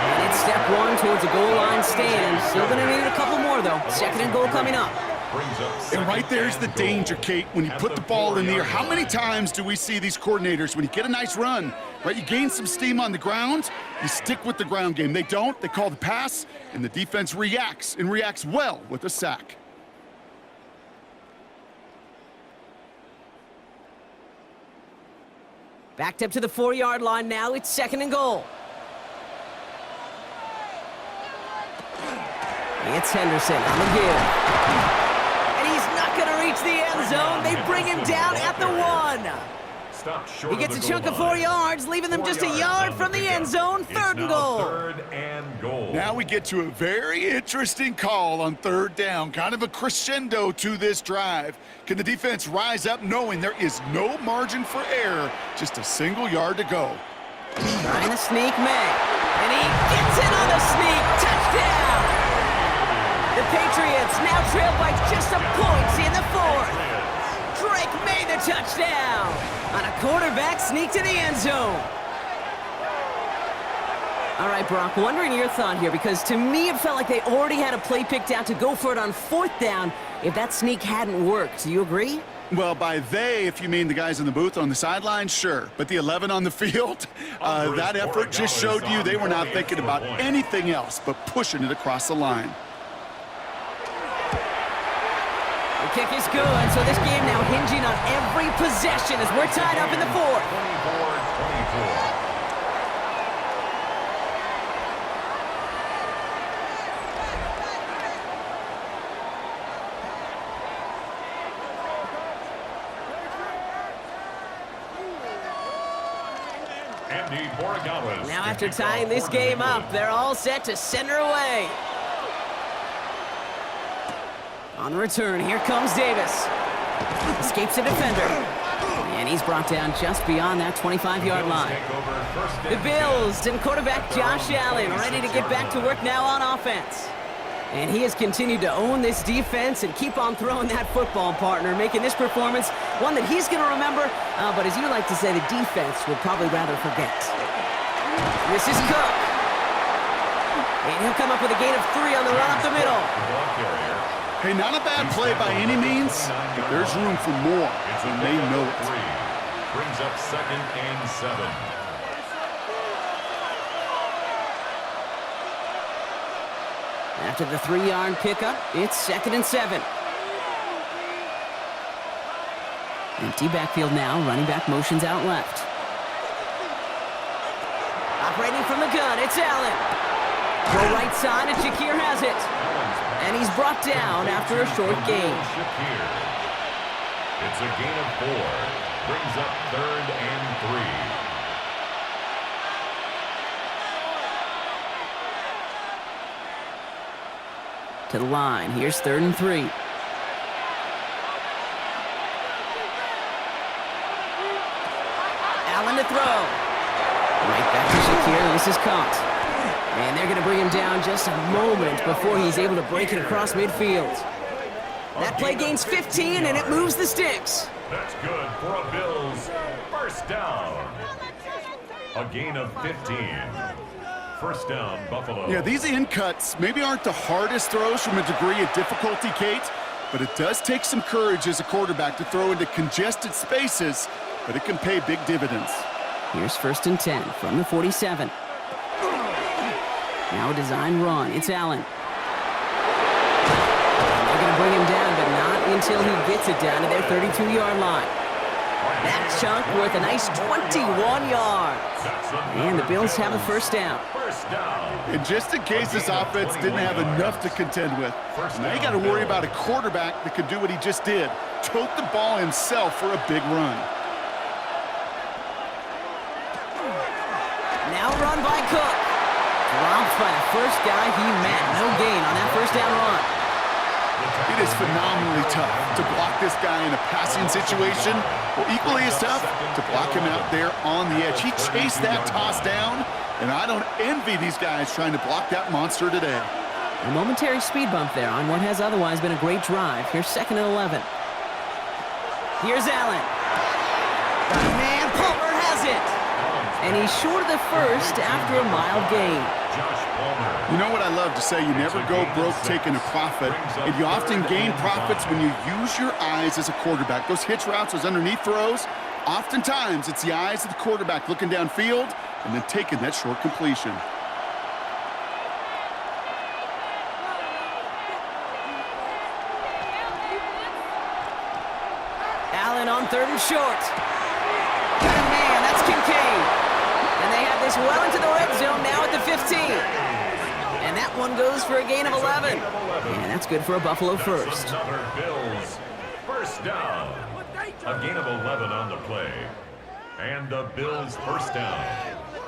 And it's step 1 towards a goal line stand. Still going to need a couple more, though. 2nd and goal coming up. And right there's the danger, Kate, when you put the ball in the air. How many times do we see these coordinators, when you get a nice run, right, you gain some steam on the ground, you stick with the ground game. They don't. They call the pass, and the defense reacts, and reacts well with a sack. Backed up to the 4-yard line now. It's 2nd and goal. It's Henderson on the give. And he's not going to reach the end zone. They bring him down at the 1. He gets a chunk of 4 yards, leaving them just a yard from the end zone. 3rd and goal. 3rd and goal. Now we get to a very interesting call on 3rd down. Kind of a crescendo to this drive. Can the defense rise up knowing there is no margin for error? Just a single yard to go. Trying to sneak May. And he gets in on the sneak. Touchdown! The Patriots now trail by just a point in the 4th. Drake made the touchdown on a quarterback sneak to the end zone. All right, Brock, wondering your thought here, because to me it felt like they already had a play picked out to go for it on 4th down if that sneak hadn't worked. Do you agree? Well, by they, if you mean the guys in the booth on the sideline, sure. But the 11 on the field, that effort just showed you they were not thinking about anything else but pushing it across the line. The kick is good, so this game now hinging on every possession as we're tied up in the 4th. 24-24. Now after tying this game up, they're all set to send her away. On the return, here comes Davis. Escapes a defender. And he's brought down just beyond that 25-yard line. The Bills and quarterback Josh Allen ready to get back to work now on offense. And he has continued to own this defense and keep on throwing that football, partner, making this performance one that he's going to remember, but as you like to say, the defense would probably rather forget. This is Cook. And he'll come up with a gain of 3 on the run up the middle. Hey, not a bad play by any means, but there's room for more, and they know it. Brings up 2nd and 7. After the 3-yard pickup, it's 2nd and 7. Empty backfield now, running back motions out left. Operating from the gun, it's Allen. Go right side, and Shakir has it. And he's brought down after a short gain. It's a gain of 4. Brings up 3rd and 3. To the line. Here's 3rd and 3. Allen to throw. Right back to Shakir. This is caught. And they're going to bring him down just a moment before he's able to break it across midfield. That play gains 15, and it moves the sticks. That's good for a Bills first down. A gain of 15. First down, Buffalo. Yeah, these in cuts maybe aren't the hardest throws from a degree of difficulty, Kate, but it does take some courage as a quarterback to throw into congested spaces, but it can pay big dividends. Here's 1st and 10 from the 47. Now a design run. It's Allen. And they're going to bring him down, but not until he gets it down to their 32-yard line. That chunk worth a nice 21 yards. And the Bills have a first down. And just in case this offense didn't have enough to contend with, now you got to worry about a quarterback that could do what he just did, tote the ball himself for a big run. Now run by Cook. Dropped by the first guy he met. No gain on that first down run. It is phenomenally tough to block this guy in a passing situation. Well, equally as tough to block him out there on the edge. He chased that toss down, And I don't envy these guys trying to block that monster today. A momentary speed bump there on what has otherwise been a great drive. Here's 2nd and 11. Here's Allen. Man, Palmer has it. And he's short of the first after a mild gain. You know what I love to say? You never go broke taking a profit, and you often gain profits when you use your eyes as a quarterback. Those hitch routes, those underneath throws, oftentimes it's the eyes of the quarterback looking downfield and then taking that short completion. Allen on 3rd and short. And man, that's Kincaid. And they have this well into the red zone now at the 15. And that one goes for a gain of 11. And that's good for a Buffalo first. Another Bills first down. A gain of 11 on the play. And the Bills first down.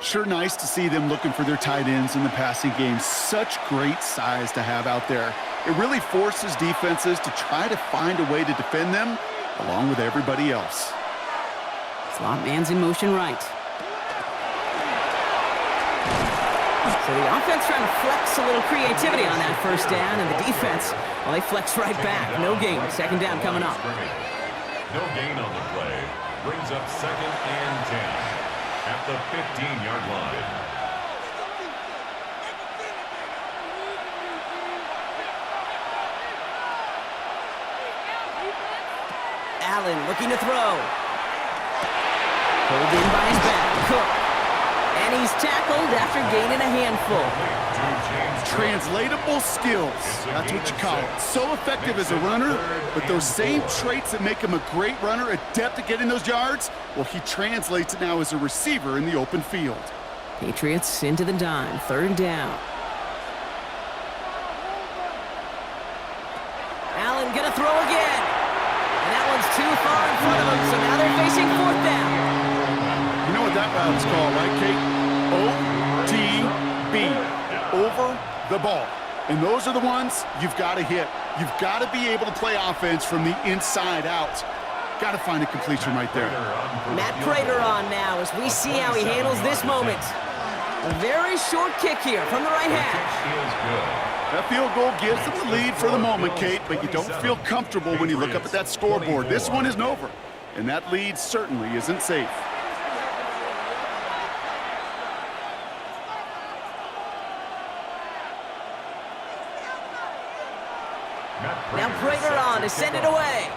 Sure nice to see them looking for their tight ends in the passing game. Such great size to have out there. It really forces defenses to try to find a way to defend them along with everybody else. Slot man's in motion right. So the offense trying to flex a little creativity on that first down, and the defense, well, they flex right back. No gain. 2nd down coming up. No gain on the play. Brings up 2nd and 10 at the 15-yard line. Allen looking to throw. Pulled in by his back. Cook. And he's tackled after gaining a handful. Translatable skills. That's what you call it. So effective as a runner, but those same traits that make him a great runner, adept at getting those yards, well, he translates it now as a receiver in the open field. Patriots into the dime. 3rd down. Allen gonna throw again. And that one's too far in front of him, so now they're facing 4th down. You know what that route's called, right, Kate? OTB. Over the ball. And those are the ones you've got to hit. You've got to be able to play offense from the inside out. Got to find a completion right there. Matt Prater on now as we see how he handles this moment. A very short kick here from the right hash. That field goal gives them the lead for the moment, Kate, but you don't feel comfortable when you look up at that scoreboard. This one isn't over, and that lead certainly isn't safe. Now Prater on to send it away.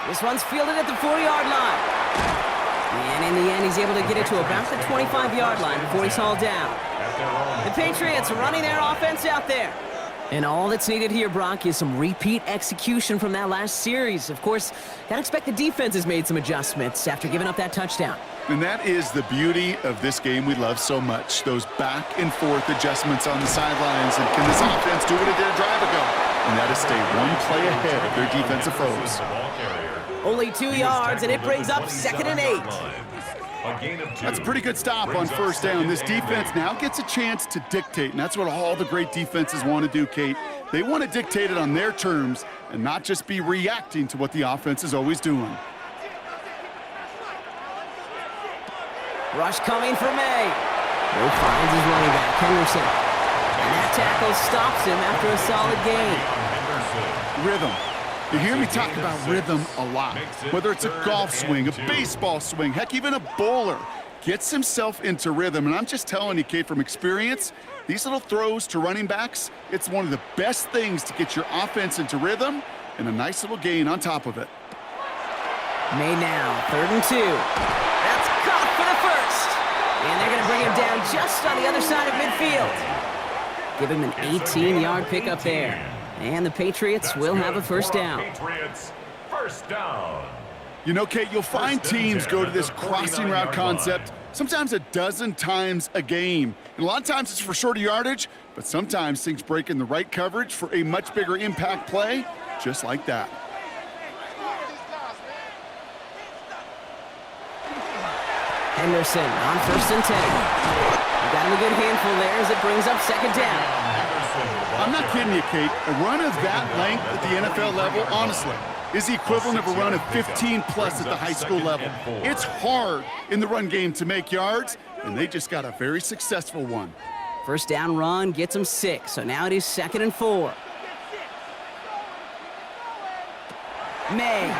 This one's fielded at the 40-yard line. And in the end, he's able to get it to about the 25-yard line before he's hauled down. The Patriots running their offense out there. And all that's needed here, Brock, is some repeat execution from that last series. Of course, gotta expect the defense has made some adjustments after giving up that touchdown. And that is the beauty of this game we love so much, those back and forth adjustments on the sidelines. And can this offense do what it did a drive ago? And that is stay one play ahead of their defensive foes. Only 2 yards, and it brings up 2nd and 8. That's a pretty good stop on first down. This defense now gets a chance to dictate, and that's what all the great defenses want to do, Kate. They want to dictate it on their terms and not just be reacting to what the offense is always doing. Rush coming for May. Mo finds his running back, Henderson. And that tackle stops him after a solid gain. Rhythm. You hear me talk about rhythm a lot. Whether it's a golf swing, a baseball swing, heck, even a bowler gets himself into rhythm. And I'm just telling you, Kate, from experience, these little throws to running backs, it's one of the best things to get your offense into rhythm and a nice little gain on top of it. May now, 3rd and 2. That's caught for the first. And they're going to bring him down just on the other side of midfield. Give him an 18-yard pickup there. And the Patriots will have a first down. Patriots, first down. You know, Kate, you'll find teams go to this crossing route concept sometimes a dozen times a game. And a lot of times it's for shorter yardage, but sometimes things break in the right coverage for a much bigger impact play, just like that. Henderson on 1st and 10. Got him a good handful there as it brings up 2nd down. I'm not kidding you, Kate. A run of that length at the NFL level, honestly, is the equivalent of a run of 15+ at the high school level. It's hard in the run game to make yards, and they just got a very successful one. First down run gets him 6, so now it is 2nd and 4. May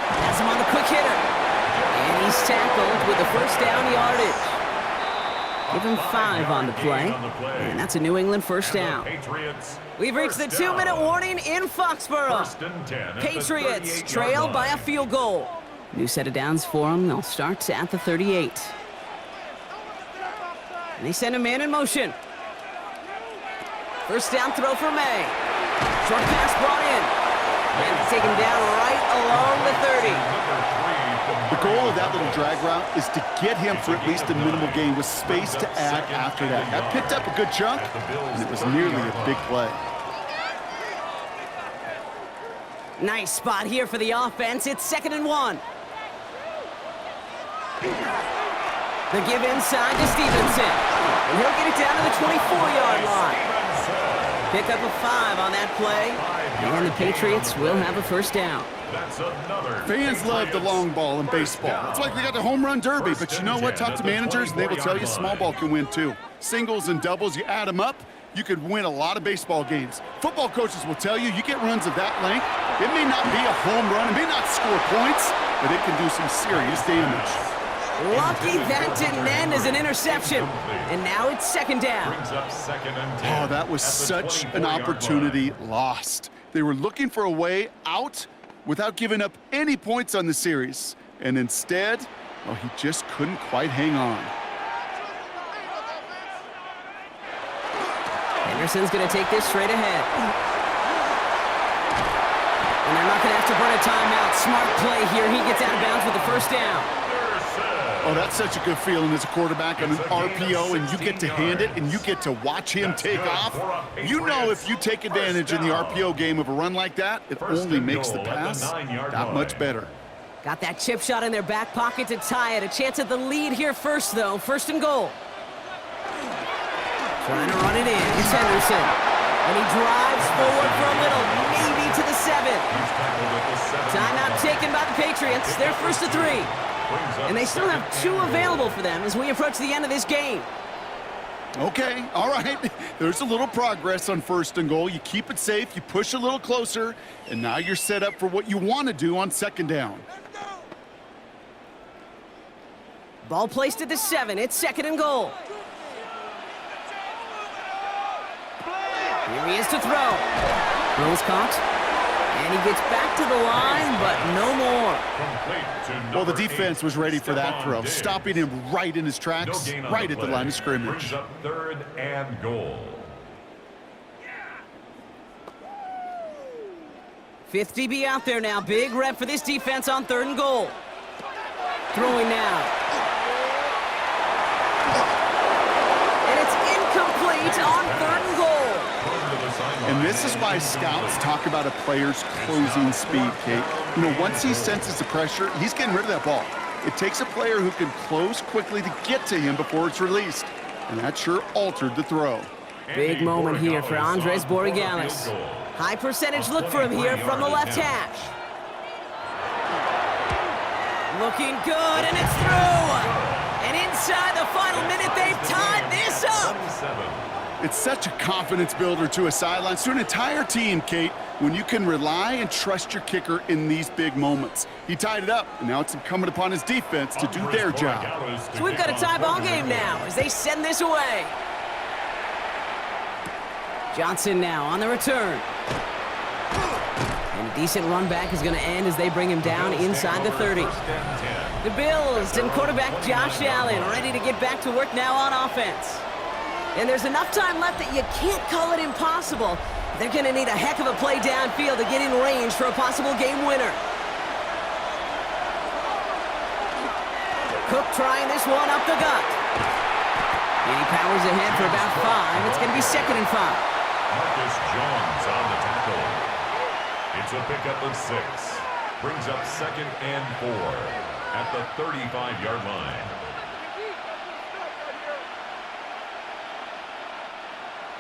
has him on the quick hitter. And he's tackled with the first down yardage. Give him 5 on the play. And that's a New England first down. We've reached the 2-minute warning in Foxborough. Patriots trail by a field goal. New set of downs for them. They'll start at the 38. And they send a man in motion. First down throw for May. Short pass brought in. And take him down right along the 30. The goal of that little drag route is to get him for at least a minimal gain with space to add after that. That picked up a good chunk, and it was nearly a big play. Nice spot here for the offense. It's 2nd and 1. The give inside to Stevenson. And he'll get it down to the 24-yard line. Pick up a 5 on that play. And the Patriots will have a first down. Fans love the long ball in baseball. It's like they got the home run derby, but you know what? Talk to managers, and they will tell you small ball can win too. Singles and doubles, you add them up, you could win a lot of baseball games. Football coaches will tell you get runs of that length. It may not be a home run, it may not score points, but it can do some serious damage. Lucky that didn't end as an interception. And now it's 2nd down. Oh, that was such an opportunity lost. They were looking for a way out without giving up any points on the series. And instead, well, he just couldn't quite hang on. Anderson's going to take this straight ahead. And they're not going to have to burn a timeout. Smart play here. He gets out of bounds with the first down. Oh, that's such a good feeling as a quarterback on an RPO, and you get to hand it, and you get to watch him take off. You know if you take advantage in the RPO game of a run like that, it only makes the pass that much better. Got that chip shot in their back pocket to tie it. A chance at the lead here first, though. 1st and goal. Trying to run it in. It's Henderson. And he drives forward for a little, maybe to the 7. Timeout taken by the Patriots. They're 1st and 3. And they still have 2 available for them as we approach the end of this game. Okay, all right. There's a little progress on 1st and goal. You keep it safe, you push a little closer, and now you're set up for what you want to do on 2nd down. Ball placed at the 7. It's 2nd and goal. Here he is to throw. Throws caught. And he gets back to the line, but no more. Well, the defense was ready for that throw, stopping him right in his tracks, right at the line of scrimmage. 3rd and goal. 5th DB out there now. Big rep for this defense on 3rd and goal. Throwing now. And it's incomplete on 3rd and goal. And this is why scouts talk about a player's closing speed, Kate. You know, once he senses the pressure, he's getting rid of that ball. It takes a player who can close quickly to get to him before it's released. And that sure altered the throw. Big moment here for Andres Borregales. High percentage look for him here from the left hash. Looking good, and it's through. And inside the final minute, they've tied this up. It's such a confidence builder to a sideline, to an entire team, Kate, when you can rely and trust your kicker in these big moments. He tied it up, and now it's incumbent upon his defense to do their job. So we've got a tie ball game now as they send this away. Johnson now on the return. And a decent run back is going to end as they bring him down inside the 30. The Bills and quarterback Josh Allen ready to get back to work now on offense. And there's enough time left that you can't call it impossible. They're going to need a heck of a play downfield to get in range for a possible game winner. Cook trying this one up the gut. And he powers ahead for about 5. It's going to be 2nd and 5. Marcus Jones on the tackle. It's a pickup of 6. Brings up 2nd and 4 at the 35-yard line.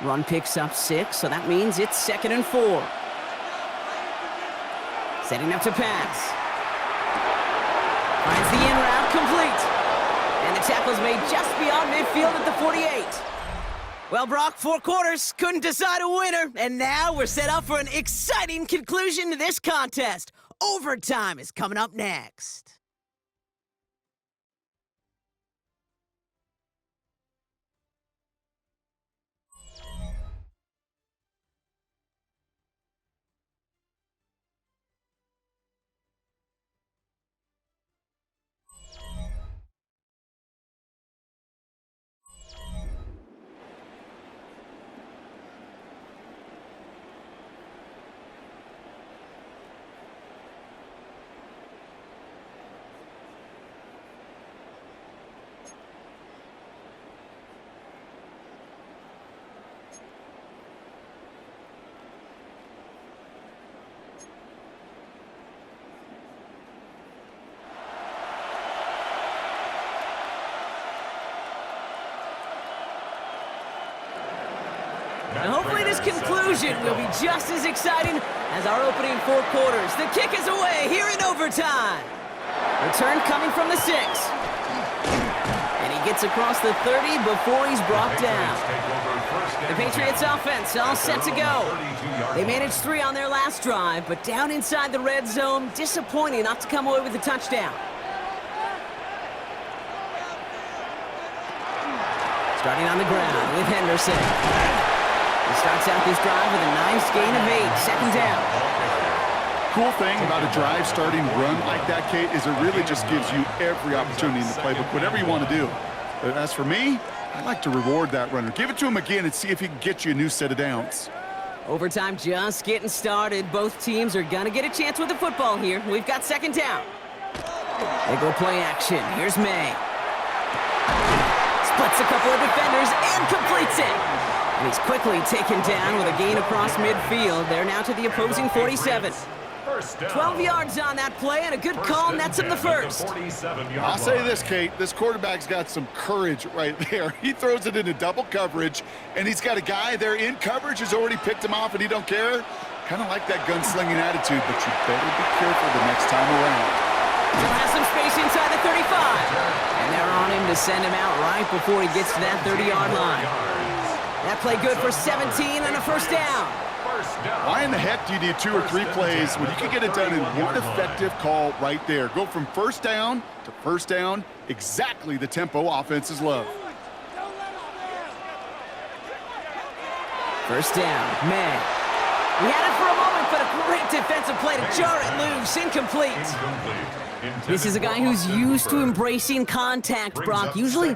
Run picks up 6, so that means it's 2nd and 4. Setting up to pass. Finds the in route complete. And the tackle's made just beyond midfield at the 48. Well, Brock, 4 quarters, couldn't decide a winner, and now we're set up for an exciting conclusion to this contest. Overtime is coming up next. And hopefully this conclusion will be just as exciting as our opening 4 quarters. The kick is away here in overtime. Return coming from the 6. And he gets across the 30 before he's brought down. The Patriots offense all set to go. They managed 3 on their last drive, but down inside the red zone, disappointing not to come away with a touchdown. Starting on the ground with Henderson. He starts out this drive with a nice gain of 8, second down. Cool thing about a drive starting run like that, Kate, is it really just gives you every opportunity in the playbook, whatever you want to do. But as for me, I like to reward that runner. Give it to him again and see if he can get you a new set of downs. Overtime just getting started. Both teams are going to get a chance with the football here. We've got second down. They go play action. Here's May. Splits a couple of defenders and completes it. And he's quickly taken down with a gain across midfield. They're now to the opposing 47. 12 yards on that play, and a good call nets him the first. I'll say this, Kate. This quarterback's got some courage right there. He throws it into double coverage, and he's got a guy there in coverage who's already picked him off, and he don't care. Kind of like that gunslinging attitude, but you better be careful the next time around. Still has some space inside the 35. And they're on him to send him out right before he gets to that 30-yard line. That play good for 17 and a first down. Why in the heck do you need 2 or 3 plays when you can get it done in one effective call right there? Go from first down to first down, exactly the tempo offenses love. First down, May. He had it for a moment, but a great defensive play to jar it loose. Incomplete. This is a guy who's used to embracing contact, Brock. Usually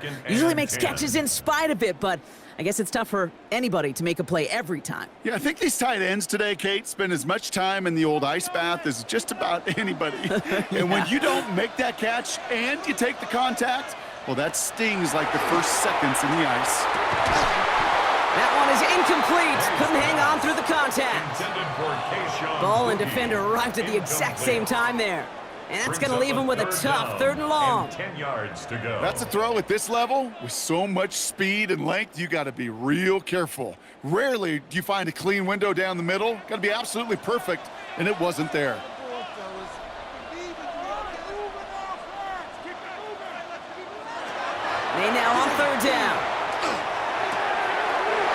makes catches in spite of it, but I guess it's tough for anybody to make a play every time. Yeah, I think these tight ends today, Kate, spend as much time in the old ice bath as just about anybody. And when you don't make that catch and you take the contact, well, that stings like the first seconds in the ice. That one is incomplete. Couldn't hang on through the contact. Ball and defender arrived at the exact same time there. And that's going to leave him with a tough 3rd and long. 10 yards to go. That's a throw at this level. With so much speed and length, you got to be real careful. Rarely do you find a clean window down the middle. Got to be absolutely perfect, and it wasn't there. They now on 3rd down.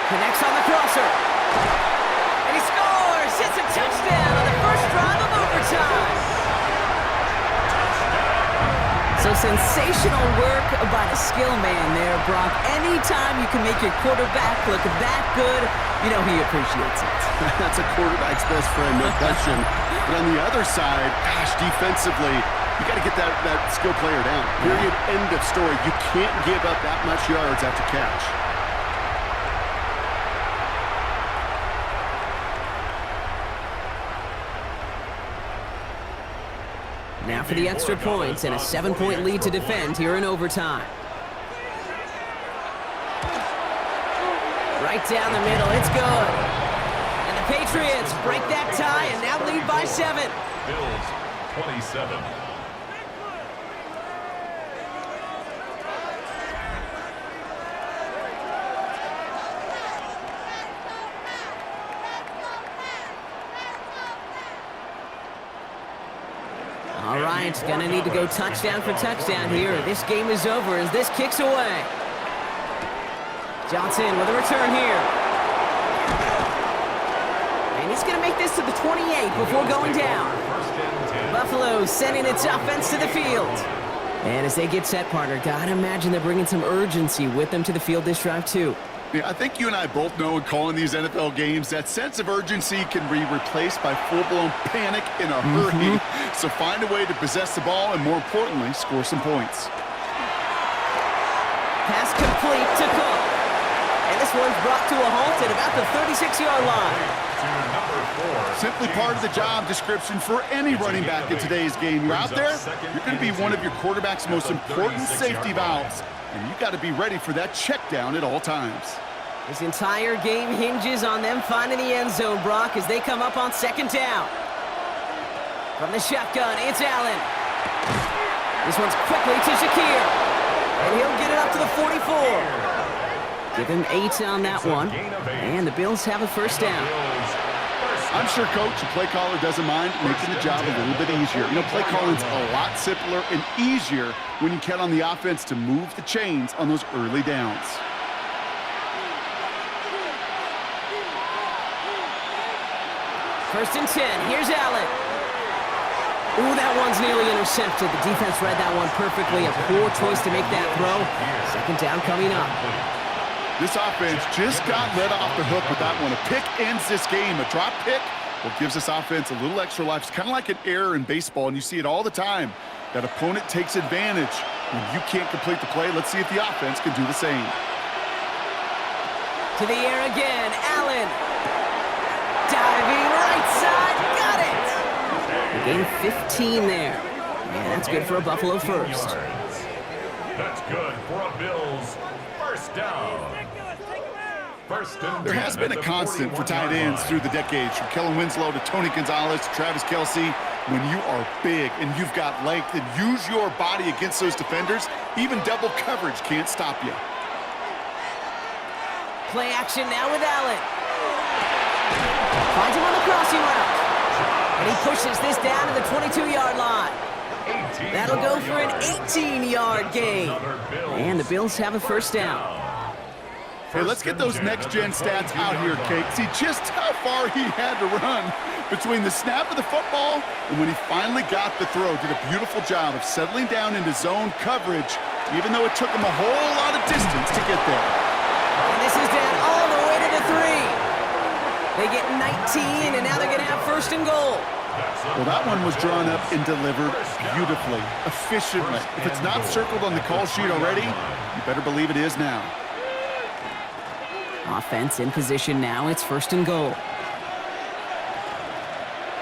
Connects on the crosser. And he scores! It's a touchdown on the first drive of overtime. So sensational work by the skill man there, Brock. Anytime you can make your quarterback look that good, you know he appreciates it. That's a quarterback's best friend, no question. But on the other side, gosh, defensively, you got to get that skill player down. Period, end of story. You can't give up that much yards after catch. Now for the extra points and a 7-point lead to defend here in overtime. Right down the middle, it's good. And the Patriots break that tie and now lead by 7. Bills 27. All right, gonna need to go touchdown for touchdown here. This game is over as this kicks away. Johnson with a return here. And he's gonna make this to the 28 before going down. Buffalo sending its offense to the field. And as they get set, partner, gotta imagine they're bringing some urgency with them to the field this drive too. Yeah, I think you and I both know in calling these NFL games that sense of urgency can be replaced by full-blown panic in a hurry. So find a way to possess the ball and, more importantly, score some points. Pass complete to Cook. And this one's brought to a halt at about the 36-yard line. Simply part of the job description for any running back in today's game. You're out there, you're going to be one of your quarterback's most important safety valves. And you got to be ready for that check down at all times. This entire game hinges on them finding the end zone, Brock, as they come up on second down. From the shotgun, it's Allen. This one's quickly to Shakir. And he'll get it up to the 44. Give him 8 on that one. And the Bills have a first down. I'm sure, Coach, the play caller doesn't mind making the job a little bit easier. You know, play calling's a lot simpler and easier when you count on the offense to move the chains on those early downs. First and 10. Here's Allen. Ooh, that one's nearly intercepted. The defense read that one perfectly. A poor choice to make that throw. Second down coming up. This offense just got let off the hook with that one. A pick ends this game. A drop pick, well, gives this offense a little extra life. It's kind of like an error in baseball, and you see it all the time. That opponent takes advantage when you can't complete the play. Let's see if the offense can do the same. To the air again, Allen. Diving right side, got it. A gain of 15 there. And that's good for a Buffalo first. That's good for a Bills first down. There has been a constant for tight ends through the decades, from Kellen Winslow to Tony Gonzalez to Travis Kelce. When you are big and you've got length and use your body against those defenders, even double coverage can't stop you. Play action now with Allen. Finds him on the crossing route. And he pushes this down to the 22-yard line. That'll go for an 18-yard gain. And the Bills have a first down. Hey, let's get those next-gen stats out here, Kate. See just how far he had to run between the snap of the football and when he finally got the throw. Did a beautiful job of settling down into zone coverage, even though it took him a whole lot of distance to get there. And this is down all the way to the 3. They get 19, and now they're going to have first and goal. Well, that one was drawn up and delivered beautifully, efficiently. If it's not circled on the call sheet already, you better believe it is now. Offense in position now. It's first and goal.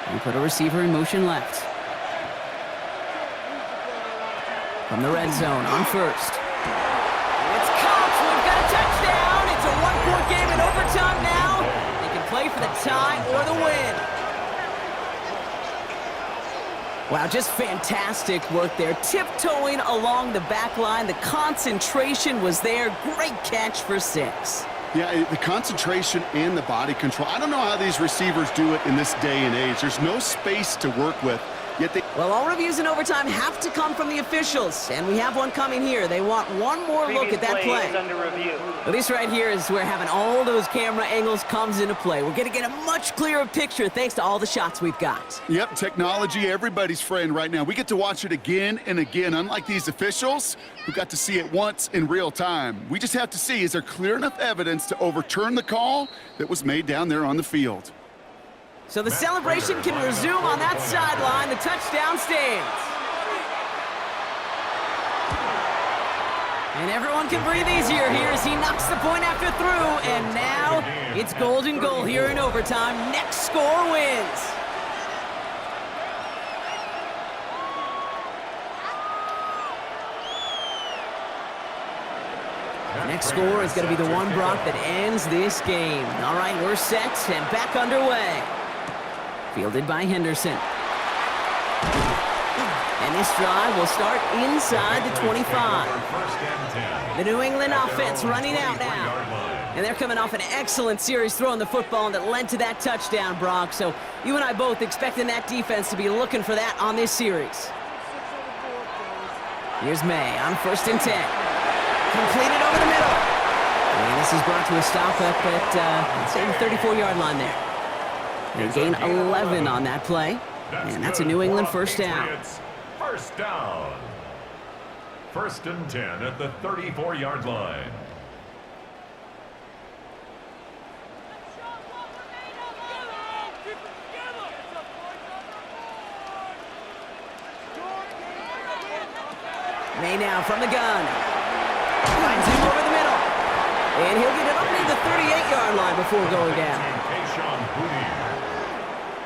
And put a receiver in motion left. From the red zone on first. It's caught. We've got a touchdown. It's a one-point game in overtime now. They can play for the tie or the win. Wow, just fantastic work there. Tiptoeing along the back line. The concentration was there. Great catch for 6. Yeah, the concentration and the body control. I don't know how these receivers do it in this day and age. There's no space to work with, yet they... Well, all reviews in overtime have to come from the officials, and we have one coming here. They want one more look at that play. Under review. Well, this right here is where having all those camera angles comes into play. We're going to get a much clearer picture thanks to all the shots we've got. Yep, technology, everybody's friend right now. We get to watch it again and again, unlike these officials who got to see it once in real time. We just have to see, is there clear enough evidence to overturn the call that was made down there on the field? So the celebration can resume on that sideline. The touchdown stands. And everyone can breathe easier here as he knocks the point after through. And now it's golden goal here in overtime. Next score wins. Next score is going to be the one, Brock, that ends this game. All right, we're set and back underway. Fielded by Henderson. And this drive will start inside the 25. The New England offense running out now. And they're coming off an excellent series throwing the football that led to that touchdown, Brock. So you and I both expecting that defense to be looking for that on this series. Here's May on 1st and 10. Completed over the middle. And this is brought to a stop up at, let's say, the 34-yard line there. They gain 11 on that play. And that's a New England first down. First down. 1st and 10 at the 34-yard line. May now from the gun. Finds him over the middle. And he'll get it up near the 38-yard line before going down.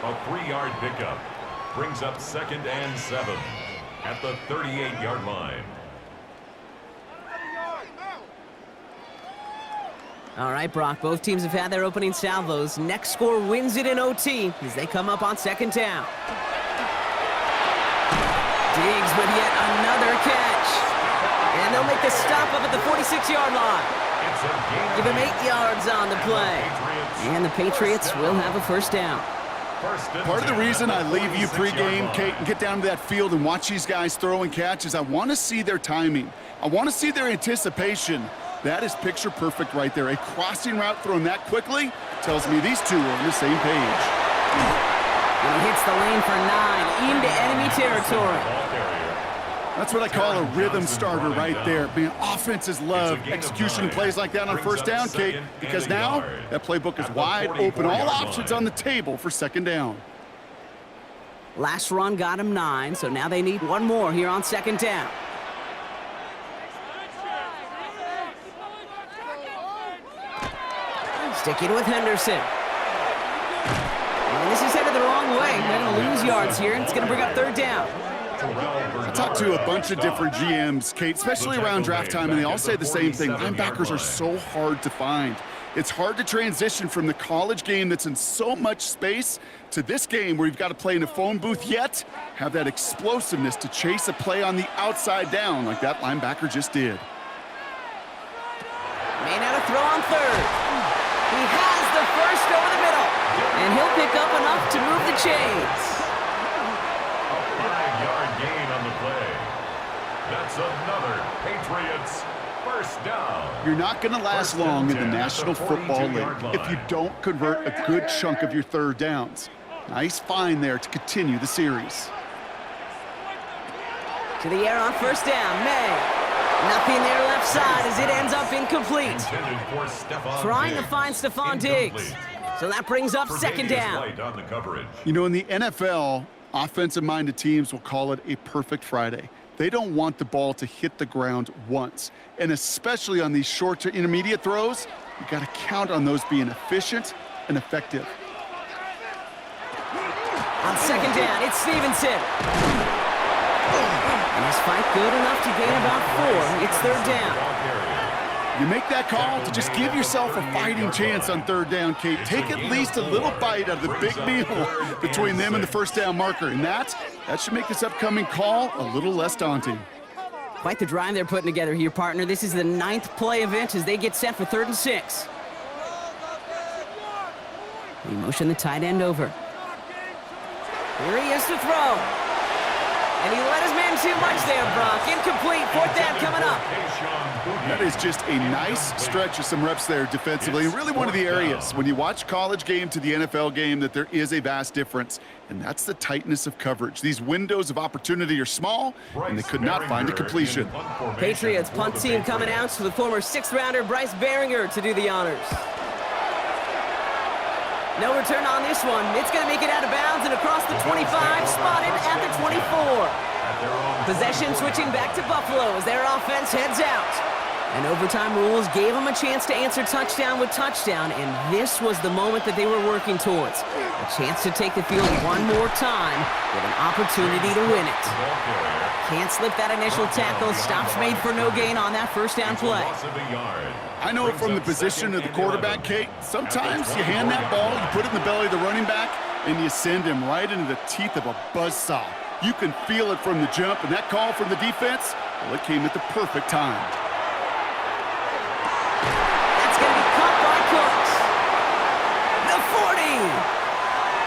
A 3-yard pickup brings up 2nd and 7 at the 38-yard line. All right, Brock, both teams have had their opening salvos. Next score wins it in OT as they come up on 2nd down. Diggs with yet another catch. And they'll make the stop up at the 46-yard line. Give him 8 yards on the play. And the Patriots will have a first down. Part of the reason I leave you pregame, Kate, and get down to that field and watch these guys throw and catch is I want to see their timing. I want to see their anticipation. That is picture perfect right there. A crossing route thrown that quickly tells me these two are on the same page. And he hits the lane for 9 into enemy territory. That's what I call a rhythm starter right there. Man, offenses love execution and plays like that on first down, Kate, because now that playbook is wide open. All options on the table for 2nd down. Last run got him 9, so now they need one more here on 2nd down. Sticking with Henderson. And this is headed the wrong way. They're going to lose yards here, and it's going to bring up 3rd down. I talked to a bunch of different GMs, Kate, especially around draft time, and they all say the same thing. Linebackers are so hard to find. It's hard to transition from the college game that's in so much space to this game where you've got to play in a phone booth, yet have that explosiveness to chase a play on the outside down like that linebacker just did. May now to throw on 3rd. He has the first over the middle, and he'll pick up enough to move the chains. That's another Patriots first down. You're not going to last long in the National Football League if you don't convert a good chunk of your 3rd downs. Nice find there to continue the series. To the air on 1st down, May. Nothing there left side as it ends up incomplete. Trying to find Stephon Diggs. So that brings up 2nd down. You know, in the NFL, offensive-minded teams will call it a perfect Friday. They don't want the ball to hit the ground once. And especially on these short to intermediate throws, you got to count on those being efficient and effective. On 2nd down, it's Stevenson. And his fight good enough to gain about 4. It's 3rd down. You make that call to just give yourself a fighting chance on 3rd down, Kate. Take at least a little bite out of the big meal between them and the first down marker. And that should make this upcoming call a little less daunting. Quite the drive they're putting together here, partner. This is the 9th play event as they get set for 3rd and 6. They motion the tight end over. Here he is to throw. And he let his man too much there, Brock. Incomplete. 4th down coming up. That is just a nice stretch of some reps there defensively. And really one of the areas when you watch college game to the NFL game that there is a vast difference. And that's the tightness of coverage. These windows of opportunity are small, and they could not find a completion. Patriots punt team coming out with former 6th-rounder Bryce Baringer to do the honors. No return on this one. It's going to make it out of bounds and across the 25, spotted at the 24. Possession switching back to Buffalo as their offense heads out. And overtime rules gave them a chance to answer touchdown with touchdown, and this was the moment that they were working towards. A chance to take the field one more time with an opportunity to win it. Can't slip that initial tackle. Stops made for no gain on that first down play. I know from the position of the quarterback, Kate, sometimes you hand that ball, you put it in the belly of the running back, and you send him right into the teeth of a buzzsaw. You can feel it from the jump, and that call from the defense, well, it came at the perfect time. That's going to be caught by Cooks. The 40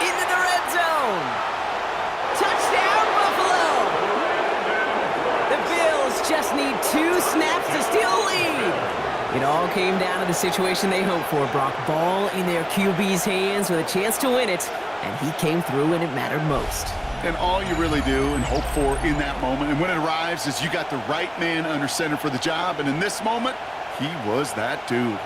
into the red zone. Touchdown, Buffalo. The Bills 2 snaps to steal a lead. It all came down to the situation they hoped for, Brock. Ball in their QB's hands with a chance to win it, and he came through when it mattered most. And all you really do and hope for in that moment, and when it arrives, is you got the right man under center for the job, and in this moment, he was that dude.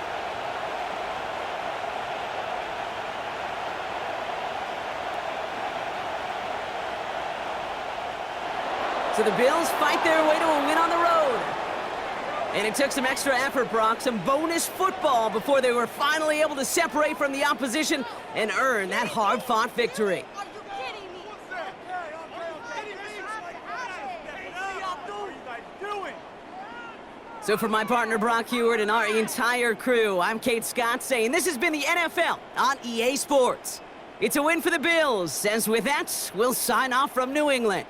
So the Bills fight their way to a win on the road. And it took some extra effort, Brock, some bonus football before they were finally able to separate from the opposition and earn that hard-fought victory. So for my partner Brock Heward and our entire crew, I'm Kate Scott saying this has been the NFL on EA Sports. It's a win for the Bills, as with that, we'll sign off from New England.